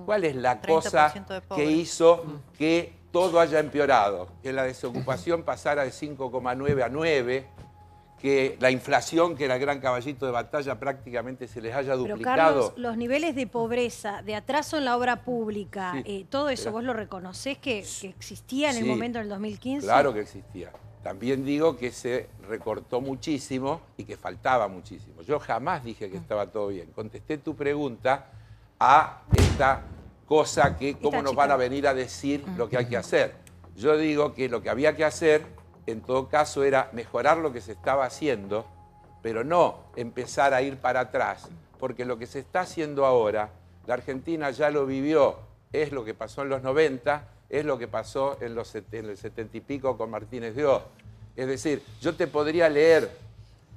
S28: ¿Cuál es la cosa que hizo que todo haya empeorado? Que la desocupación pasara de 5,9 a 9, que la inflación, que era el gran caballito de batalla, prácticamente se les haya duplicado.
S6: Pero Carlos, los niveles de pobreza, de atraso en la obra pública, todo eso, ¿vos lo reconocés que existía en el momento del 2015?
S28: Claro que existía. También digo que se recortó muchísimo y que faltaba muchísimo. Yo jamás dije que estaba todo bien. Contesté tu pregunta a esta cosa que cómo nos van a venir a decir lo que hay que hacer. Yo digo que lo que había que hacer, en todo caso, era mejorar lo que se estaba haciendo, pero no empezar a ir para atrás, porque lo que se está haciendo ahora, la Argentina ya lo vivió, es lo que pasó en los 90, es lo que pasó en el 70 y pico con Martínez de Oz. Es decir, yo te podría leer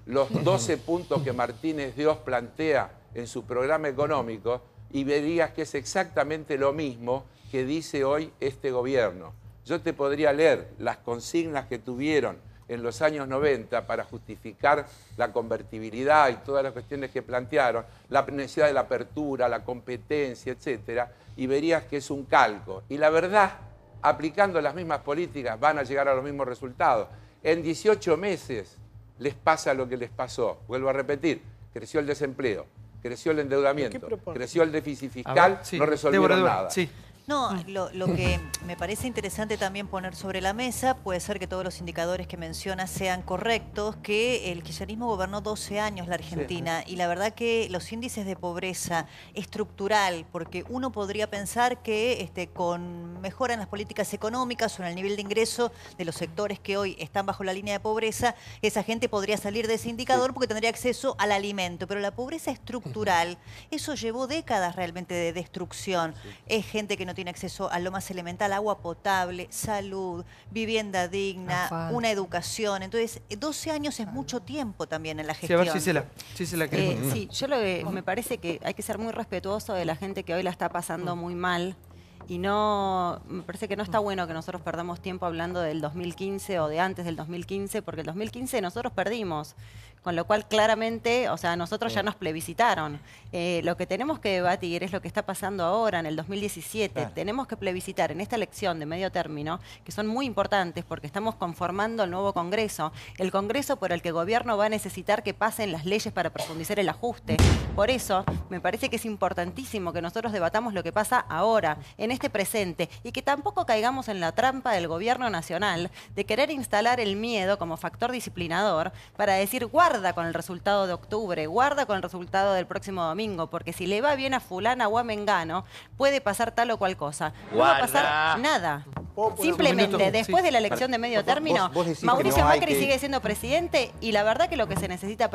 S28: los 12 puntos que Martínez de Oz plantea en su programa económico y verías que es exactamente lo mismo que dice hoy este gobierno. Yo te podría leer las consignas que tuvieron en los años 90 para justificar la convertibilidad y todas las cuestiones que plantearon, la necesidad de la apertura, la competencia, etcétera, y verías que es un calco. Y la verdad, aplicando las mismas políticas van a llegar a los mismos resultados. En 18 meses les pasa lo que les pasó. Vuelvo a repetir, creció el desempleo, creció el endeudamiento, creció el déficit fiscal, no resolvieron nada.
S1: No, lo que me parece interesante también poner sobre la mesa, puede ser que todos los indicadores que mencionas sean correctos, que el kirchnerismo gobernó 12 años la Argentina y la verdad que los índices de pobreza estructural, porque uno podría pensar que con mejora en las políticas económicas o en el nivel de ingreso de los sectores que hoy están bajo la línea de pobreza, esa gente podría salir de ese indicador porque tendría acceso al alimento, pero la pobreza estructural, eso llevó décadas realmente de destrucción. Es gente que no tiene acceso a lo más elemental, agua potable, salud, vivienda digna, una educación. Entonces, 12 años es mucho tiempo también en la gestión.
S2: Sí, a ver si se la queremos.
S10: Sí, yo me parece que hay que ser muy respetuoso de la gente que hoy la está pasando muy mal. Y me parece que no está bueno que nosotros perdamos tiempo hablando del 2015 o de antes del 2015, porque el 2015 nosotros perdimos. Con lo cual, claramente, o sea, nosotros ya nos plebiscitaron. Lo que tenemos que debatir es lo que está pasando ahora, en el 2017. Claro. Tenemos que plebiscitar en esta elección de medio término, que son muy importantes porque estamos conformando el nuevo Congreso. El Congreso por el que el gobierno va a necesitar que pasen las leyes para profundizar el ajuste. Por eso, me parece que es importantísimo que nosotros debatamos lo que pasa ahora, en este presente, y que tampoco caigamos en la trampa del gobierno nacional de querer instalar el miedo como factor disciplinador para decir, guarda con el resultado de octubre, guarda con el resultado del próximo domingo, porque si le va bien a fulana o a mengano, puede pasar tal o cual cosa. No va a pasar nada. Simplemente, después de la elección de medio término, Mauricio Macri sigue siendo presidente y la verdad que lo que se necesita,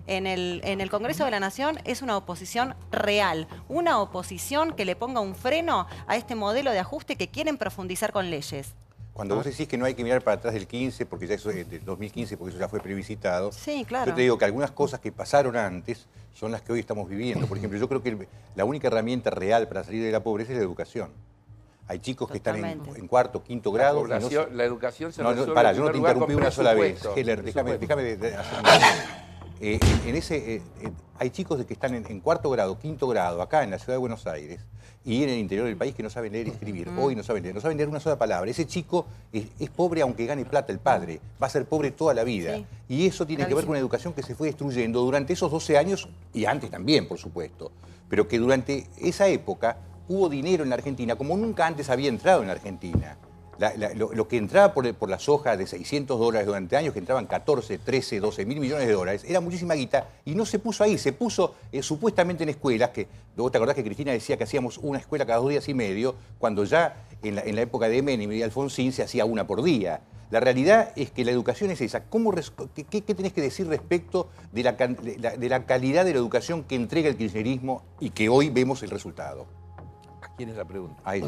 S10: en el Congreso de la Nación es una oposición real, una oposición que le ponga un freno a este modelo de ajuste que quieren profundizar con leyes.
S12: Cuando vos decís que no hay que mirar para atrás del 15, porque ya eso es del 2015, porque eso ya fue previsitado.
S10: Sí, claro.
S12: Yo te digo que algunas cosas que pasaron antes son las que hoy estamos viviendo. Por ejemplo, yo creo que la única herramienta real para salir de la pobreza es la educación. Hay chicos que están en cuarto, quinto grado.
S28: La educación se resuelve
S12: pará, yo no te interrumpí una sola vez. Heller, déjame hacer hay chicos que están en cuarto grado, quinto grado, acá en la ciudad de Buenos Aires, y en el interior del país que no saben leer y escribir. Hoy no saben leer una sola palabra. Ese chico es pobre aunque gane plata el padre. Va a ser pobre toda la vida. Sí. Y eso tiene que ver con una educación que se fue destruyendo durante esos 12 años, y antes también, por supuesto. Pero que durante esa época hubo dinero en la Argentina como nunca antes había entrado en la Argentina. Lo que entraba por la soja de $600 durante años, que entraban 14, 13, 12 mil millones de dólares, era muchísima guita y no se puso ahí, se puso supuestamente en escuelas, que luego te acordás que Cristina decía que hacíamos una escuela cada 2 días y medio, cuando ya en la época de Menem y Alfonsín se hacía una por día. La realidad es que la educación es esa. ¿Qué tenés que decir respecto de la calidad de la educación que entrega el kirchnerismo y que hoy vemos el resultado?
S28: ¿Quién es la pregunta?
S12: Ahí,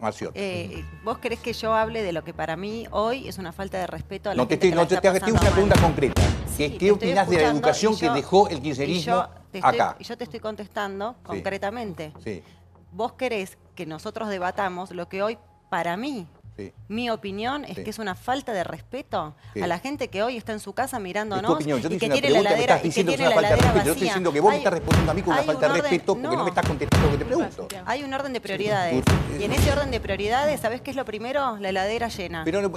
S12: Marcio.
S10: ¿Vos querés que yo hable de lo que para mí hoy es una falta de respeto a la
S12: gente que la está pasando mal? Una pregunta concreta.
S10: Sí,
S12: ¿Qué opinás de la educación que dejó el kirchnerismo acá?
S10: Y yo te estoy contestando concretamente.
S12: Sí.
S10: Vos querés que nosotros debatamos lo que hoy, para mí, mi opinión es que es una falta de respeto a la gente que hoy está en su casa mirándonos y que tiene la heladera vacía.
S12: Yo estoy diciendo que vos me estás respondiendo a mí con una falta de respeto porque no me estás contestando lo que te pregunto.
S10: Hay un orden de prioridades. Y en ese orden de prioridades, ¿sabés qué es lo primero? La heladera llena.
S12: Pero a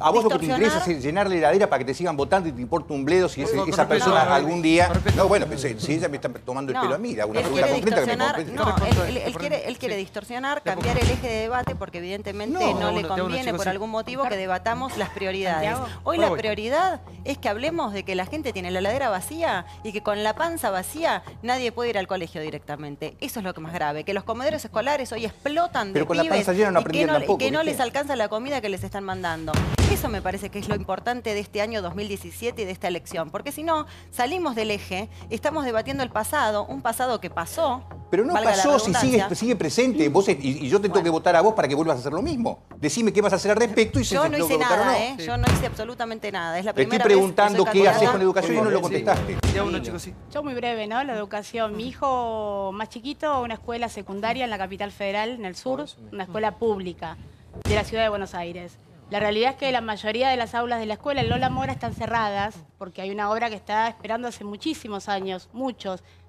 S12: vos lo que te interesa es llenar la heladera para que te sigan votando y te importa un bledo si esa persona algún día... No, bueno, si ella me está tomando el pelo a mí, le hago una pregunta concreta que me...
S10: No, él quiere distorsionar, cambiar el eje de debate porque evidentemente no le conviene por algún motivo que debatamos las prioridades. Hoy la prioridad es que hablemos de que la gente tiene la heladera vacía y que con la panza vacía nadie puede ir al colegio directamente. Eso es lo que más grave, que los comedores escolares hoy explotan de pibes y que no les alcanza la comida que les están mandando. Eso me parece que es lo importante de este año 2017 y de esta elección, porque si no, salimos del eje, estamos debatiendo el pasado, un pasado que pasó.
S12: Pero no pasó, si sigue presente. Vos, y yo te tengo que votar a vos para que vuelvas a hacer lo mismo. Decime qué vas a hacer al respecto y si
S10: yo no hice nada, yo no hice absolutamente nada. Es la primera
S12: vez. Te estoy preguntando qué haces con la educación y no lo contestaste.
S4: Yo muy breve, ¿no? La educación. Mi hijo más chiquito, una escuela secundaria en la capital federal, en el sur, una escuela pública de la ciudad de Buenos Aires. La realidad es que la mayoría de las aulas de la escuela en Lola Mora están cerradas porque hay una obra que está esperando hace muchísimos años,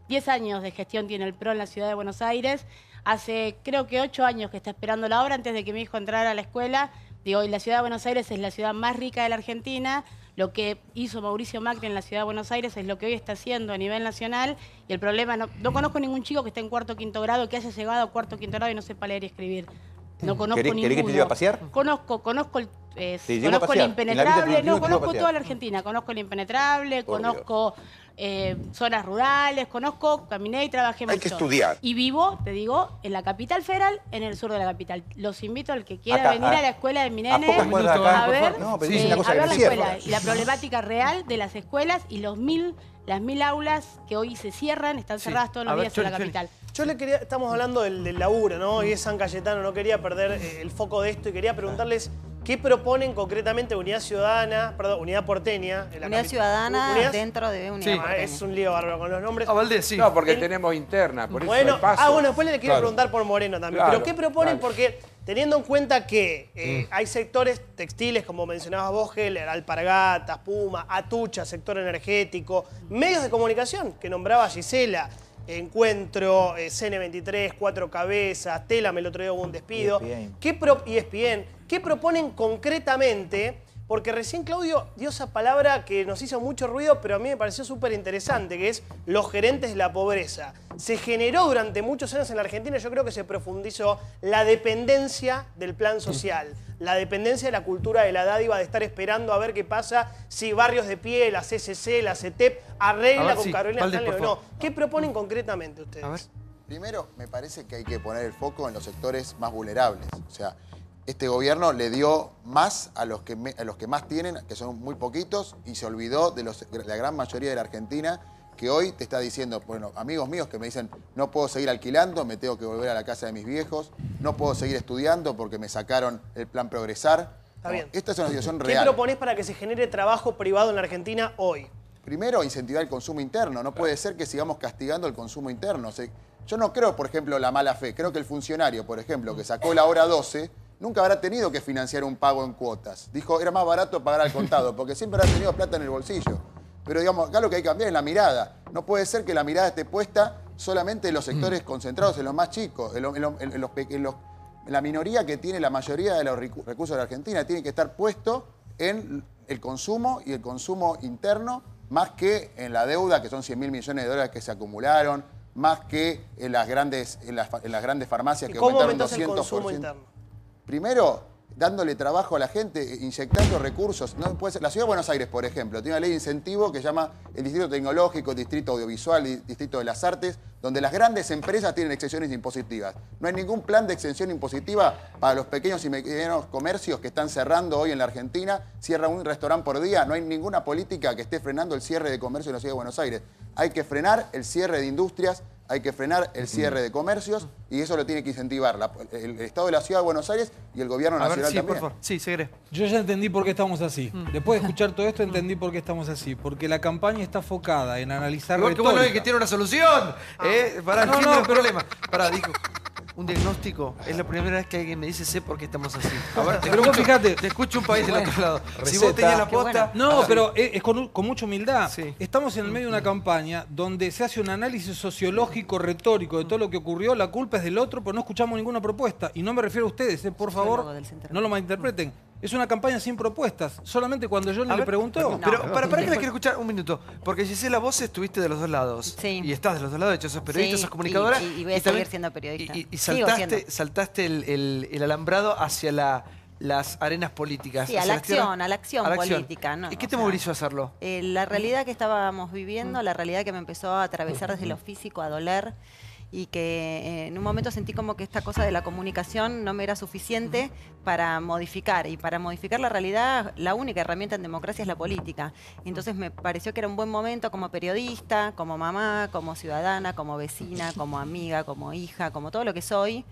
S4: 10 años de gestión tiene el PRO en la ciudad de Buenos Aires. Hace creo que 8 años que está esperando la obra antes de que mi hijo entrara a la escuela. Digo, y la ciudad de Buenos Aires es la ciudad más rica de la Argentina. lo que hizo Mauricio Macri en la Ciudad de Buenos Aires es lo que hoy está haciendo a nivel nacional, y el problema, no conozco ningún chico que esté en cuarto o quinto grado, que haya llegado a cuarto o quinto grado y no sepa leer y escribir. No conozco ninguno.
S12: ¿Querés que te lleve a pasear?
S4: Conozco el Impenetrable, no, conozco toda la Argentina, conozco el Impenetrable, conozco zonas rurales, caminé y trabajé mucho.
S3: Hay que estudiar.
S4: Y vivo, te digo, en la capital federal, en el sur de la capital. Los invito al que quiera venir a la escuela de mi nene a ver, a ver la escuela y la problemática real de las escuelas y las 1000 aulas que hoy se cierran, están cerradas todos los días en la capital.
S5: Yo le quería, estamos hablando del laburo, ¿no? Y es San Cayetano, no quería perder el foco de esto y quería preguntarles qué proponen concretamente Unidad Ciudadana, perdón, Unidad Porteña.
S10: Unidad Ciudadana dentro de Unidad Porteña.
S5: Es un lío bárbaro con los nombres.
S28: Valdés, sí. No, porque tenemos interna, por eso
S5: bueno,
S28: hay paso.
S5: bueno, después le quiero preguntar por Moreno también. Pero ¿qué proponen? Porque teniendo en cuenta que hay sectores textiles, como mencionabas vos, Heller, Alpargatas, Puma, Atucha, sector energético, medios de comunicación, que nombraba Gisela, Encuentro, CN23, Cuatro Cabezas, Telam, el otro día hubo un despido. ESPN. ¿Qué proponen concretamente? Porque recién Claudio dio esa palabra que nos hizo mucho ruido, pero a mí me pareció súper interesante, que es los gerentes de la pobreza. Se generó durante muchos años en la Argentina, yo creo que se profundizó la dependencia del plan social, la dependencia de la cultura de la dádiva, de estar esperando a ver qué pasa si Barrios de Pie, la CCC, la CETEP, arregla con Carolina Stanley o no. ¿Qué proponen concretamente ustedes?
S3: A ver. Primero, me parece que hay que poner el foco en los sectores más vulnerables. O sea, este gobierno le dio más a los que más tienen, que son muy poquitos, y se olvidó de la gran mayoría de la Argentina, que hoy te está diciendo, bueno, amigos míos que me dicen, no puedo seguir alquilando, me tengo que volver a la casa de mis viejos, no puedo seguir estudiando porque me sacaron el plan Progresar.
S5: Está bien.
S3: Esta es una situación real.
S5: ¿Qué proponés para que se genere trabajo privado en la Argentina hoy?
S3: Primero, incentivar el consumo interno. No puede ser que sigamos castigando el consumo interno. O sea, yo no creo, por ejemplo, la mala fe. Creo que el funcionario, por ejemplo, que sacó la hora 12... nunca habrá tenido que financiar un pago en cuotas. Dijo, era más barato pagar al contado, porque siempre habrá tenido plata en el bolsillo. Pero digamos, acá lo que hay que cambiar es la mirada. No puede ser que la mirada esté puesta solamente en los sectores concentrados, en los más chicos, en la minoría que tiene la mayoría de los recursos de la Argentina. Tiene que estar puesto en el consumo y el consumo interno, más que en la deuda, que son 100.000 millones de dólares que se acumularon, más que en las grandes farmacias que aumentaron 200%.
S5: ¿Cómo aumentás el consumo interno?
S3: Primero, dándole trabajo a la gente, inyectando recursos. No puede ser. La Ciudad de Buenos Aires, por ejemplo, tiene una ley de incentivo que se llama el Distrito Tecnológico, el Distrito Audiovisual, el Distrito de las Artes, donde las grandes empresas tienen exenciones impositivas. No hay ningún plan de exención impositiva para los pequeños y medianos comercios que están cerrando hoy en la Argentina. Cierra un restaurante por día. No hay ninguna política que esté frenando el cierre de comercio en la Ciudad de Buenos Aires. Hay que frenar el cierre de industrias, hay que frenar el cierre de comercios y eso lo tiene que incentivar el Estado de la Ciudad de Buenos Aires y el Gobierno Nacional también.
S2: Por favor. Sí, Segre.
S13: Yo ya entendí por qué estamos así. Después de escuchar todo esto, entendí por qué estamos así. Porque la campaña está enfocada en analizar
S2: retórica. Qué bueno que tiene una solución. Para no, no, problema. Para, dijo. Un diagnóstico. Es la primera vez que alguien me dice sé por qué estamos así. A ver,
S13: pero vos fíjate.
S2: Te escucho un país del otro lado.
S13: Receta.
S2: Si vos tenías la posta...
S13: No, pero es con mucha humildad. Sí. Estamos en el medio de una campaña donde se hace un análisis sociológico, retórico de todo lo que ocurrió. La culpa es del otro, pero no escuchamos ninguna propuesta. Y no me refiero a ustedes, por favor, no lo malinterpreten. Es una campaña sin propuestas. Solamente cuando yo le pregunto...
S2: No, pero ¿para qué la quiero escuchar? Un minuto. Porque Gisela, vos estuviste de los dos lados.
S10: Sí.
S2: Y estás de los dos lados. De hecho, sos periodista, sos comunicadora.
S10: Y voy a seguir siendo periodista.
S2: Y saltaste el alambrado hacia las arenas políticas.
S10: Sí, a la acción política. ¿No?
S2: ¿Y qué te movilizó a hacerlo?
S10: La realidad que estábamos viviendo, la realidad que me empezó a atravesar desde lo físico, a doler, y que en un momento sentí como que esta cosa de la comunicación no me era suficiente para modificar. Y para modificar la realidad, la única herramienta en democracia es la política. Entonces me pareció que era un buen momento como periodista, como mamá, como ciudadana, como vecina, como amiga, como hija, como todo lo que soy,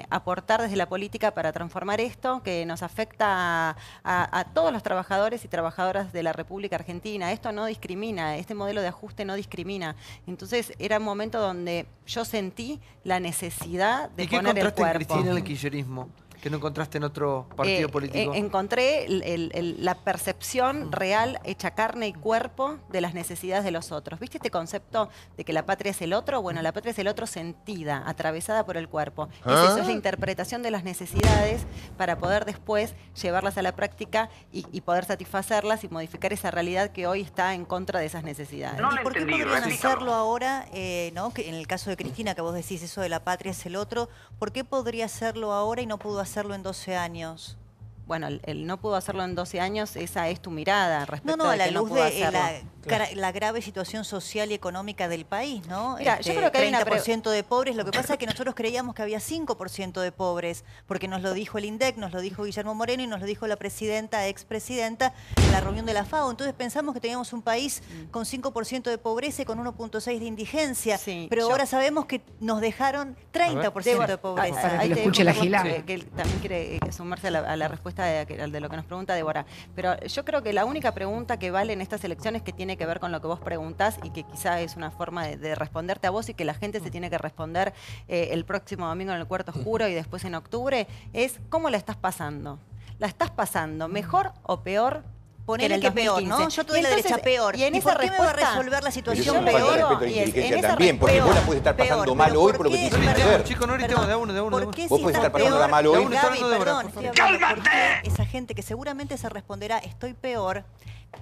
S10: aportar desde la política para transformar esto que nos afecta a todos los trabajadores y trabajadoras de la República Argentina. Esto no discrimina, este modelo de ajuste no discrimina. Entonces era un momento donde yo sentí la necesidad de poner el cuerpo.
S2: ¿Y qué contraste en Cristina el kirchnerismo? que no encontraste en otro partido político?
S10: Encontré la percepción real, hecha carne y cuerpo, de las necesidades de los otros. ¿Viste este concepto de que la patria es el otro? Bueno, la patria es el otro sentida, atravesada por el cuerpo. Eso es la interpretación de las necesidades para poder después llevarlas a la práctica y poder satisfacerlas y modificar esa realidad que hoy está en contra de esas necesidades.
S1: ¿Y por qué podrían hacerlo ahora, ¿no? Que en el caso de Cristina, que vos decís eso de la patria es el otro, ¿por qué podría hacerlo ahora y no pudo hacerlo en 12 años?
S10: Bueno, el no pudo hacerlo en 12 años, esa es tu mirada respecto
S1: a la
S10: que
S1: luz
S10: no pudo
S1: de
S10: hacerlo.
S1: la grave situación social y económica del país, ¿no?
S10: Mira, yo creo que hay
S1: 30% de pobres. Lo que pasa es que nosotros creíamos que había 5% de pobres, porque nos lo dijo el INDEC, nos lo dijo Guillermo Moreno y nos lo dijo la presidenta, expresidenta, en la reunión de la FAO. Entonces pensamos que teníamos un país con 5% de pobreza y con 1.6% de indigencia, pero ahora sabemos que nos dejaron 30% de pobreza.
S10: Para que lo escuche la Gilada. Que él también quiere sumarse a la respuesta de lo que nos pregunta Débora. Pero yo creo que la única pregunta que vale en estas elecciones, que tiene que ver con lo que vos preguntás y que quizá es una forma de responderte a vos y que la gente se tiene que responder el próximo domingo en el Cuarto Oscuro y después en octubre, es ¿cómo la estás pasando? ¿La estás pasando mejor o peor?
S1: Ponele que peor, ¿no? Yo tuve la derecha peor.
S10: ¿Y en esa
S1: por qué me va a resolver la situación peor?
S12: Y inteligencia también, porque vos la puedes estar pasando mal hoy por lo que te hiciste ver.
S2: Chicos, no gritemos de uno.
S1: ¿Por qué
S12: vos podés estar pasando mal hoy?
S1: Perdón, estoy hablando porque esa gente que seguramente se responderá estoy peor,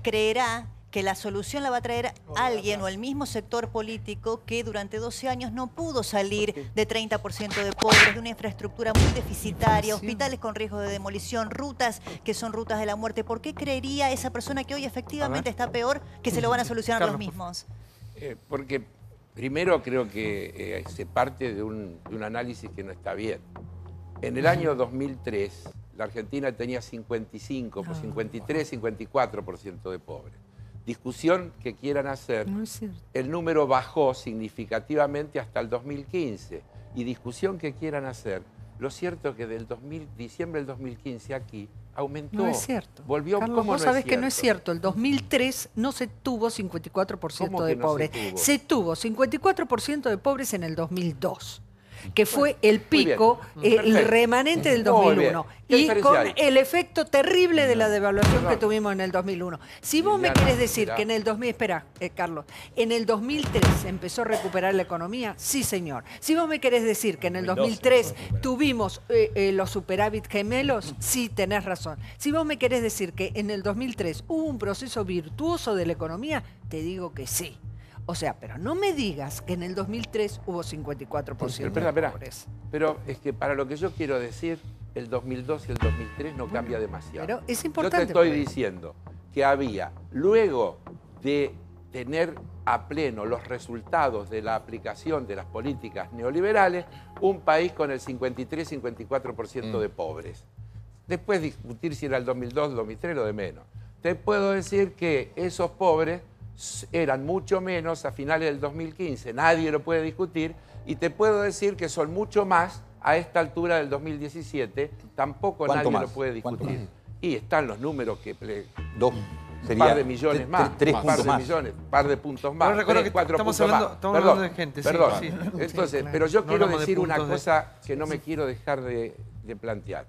S1: creerá que la solución la va a traer alguien o el mismo sector político que durante 12 años no pudo salir de 30% de pobres, de una infraestructura muy deficitaria, hospitales con riesgo de demolición, rutas que son rutas de la muerte. ¿Por qué creería esa persona que hoy efectivamente está peor que se lo van a solucionar los mismos?
S28: Porque primero creo que se parte de un análisis que no está bien. En el año 2003, la Argentina tenía 53, 54% de pobres. Discusión que quieran hacer, el número bajó significativamente hasta el 2015. Y discusión que quieran hacer, lo cierto es que del diciembre del 2015 aquí aumentó.
S8: No es cierto.
S28: Volvió.
S8: Carlos, vos sabés que no es cierto. El 2003 no se tuvo 54% de pobres. Se tuvo 54% de pobres en el 2002. Que fue el pico, el remanente del 2001. Y con el efecto terrible de la devaluación que tuvimos en el 2001. Si vos me querés decir que en el 2000, espera, Carlos, en el 2003 empezó a recuperar la economía, sí señor. Si vos me querés decir que en el 2003 tuvimos los superávit gemelos, sí tenés razón. Si vos me querés decir que en el 2003 hubo un proceso virtuoso de la economía, te digo que sí. O sea, pero no me digas que en el 2003 hubo 54% de pobres.
S28: Pero es que para lo que yo quiero decir, el 2002 y el 2003 no cambia demasiado.
S8: Pero es importante.
S28: Yo te estoy diciendo que había, luego de tener a pleno los resultados de la aplicación de las políticas neoliberales, un país con el 53-54% de pobres. Después discutir si era el 2002 o 2003, lo de menos. Te puedo decir que esos pobres eran mucho menos a finales del 2015, nadie lo puede discutir, y te puedo decir que son mucho más a esta altura del 2017, tampoco nadie lo puede discutir. Y están los números que... un par de millones más, un par de puntos más,
S2: pero recuerdo que
S28: 4
S2: estamos
S28: puntos
S2: hablando,
S28: más.
S2: Estamos hablando de gente,
S28: perdón.
S2: Sí.
S28: Entonces, pero yo quiero decir una cosa que no me quiero dejar de plantear.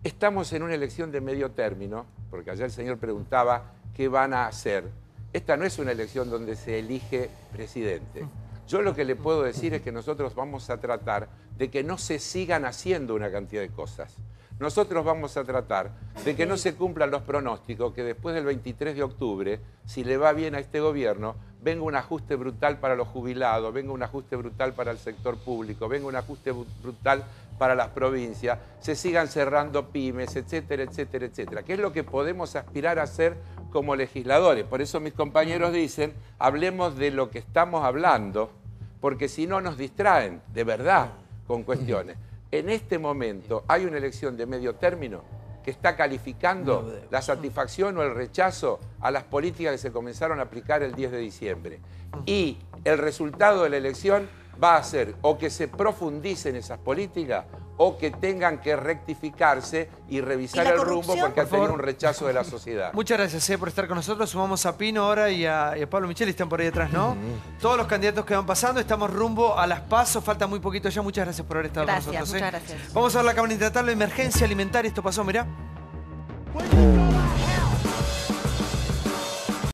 S28: Estamos en una elección de medio término, porque ayer el señor preguntaba qué van a hacer. Esta no es una elección donde se elige presidente. Yo lo que le puedo decir es que nosotros vamos a tratar de que no se sigan haciendo una cantidad de cosas. Nosotros vamos a tratar de que no se cumplan los pronósticos, que después del 23 de octubre, si le va bien a este gobierno, venga un ajuste brutal para los jubilados, venga un ajuste brutal para el sector público, venga un ajuste brutal para las provincias, se sigan cerrando pymes, etcétera, etcétera, etcétera. ¿Qué es lo que podemos aspirar a hacer como legisladores? Por eso mis compañeros dicen, hablemos de lo que estamos hablando, porque si no nos distraen, de verdad, con cuestiones. En este momento hay una elección de medio término que está calificando la satisfacción o el rechazo a las políticas que se comenzaron a aplicar el 10 de diciembre. Y el resultado de la elección va a ser o que se profundice en esas políticas o que tengan que rectificarse y revisar el rumbo porque han tenido un rechazo de la sociedad.
S2: Muchas gracias por estar con nosotros. Sumamos a Pino ahora y a Pablo Micheli, están por ahí atrás, ¿no? Todos los candidatos que van pasando, estamos rumbo a las PASO, falta muy poquito ya. Muchas gracias por haber estado con nosotros.
S10: Muchas gracias.
S2: Vamos a ver la Cámara Intratable, emergencia alimentaria, esto pasó, mirá.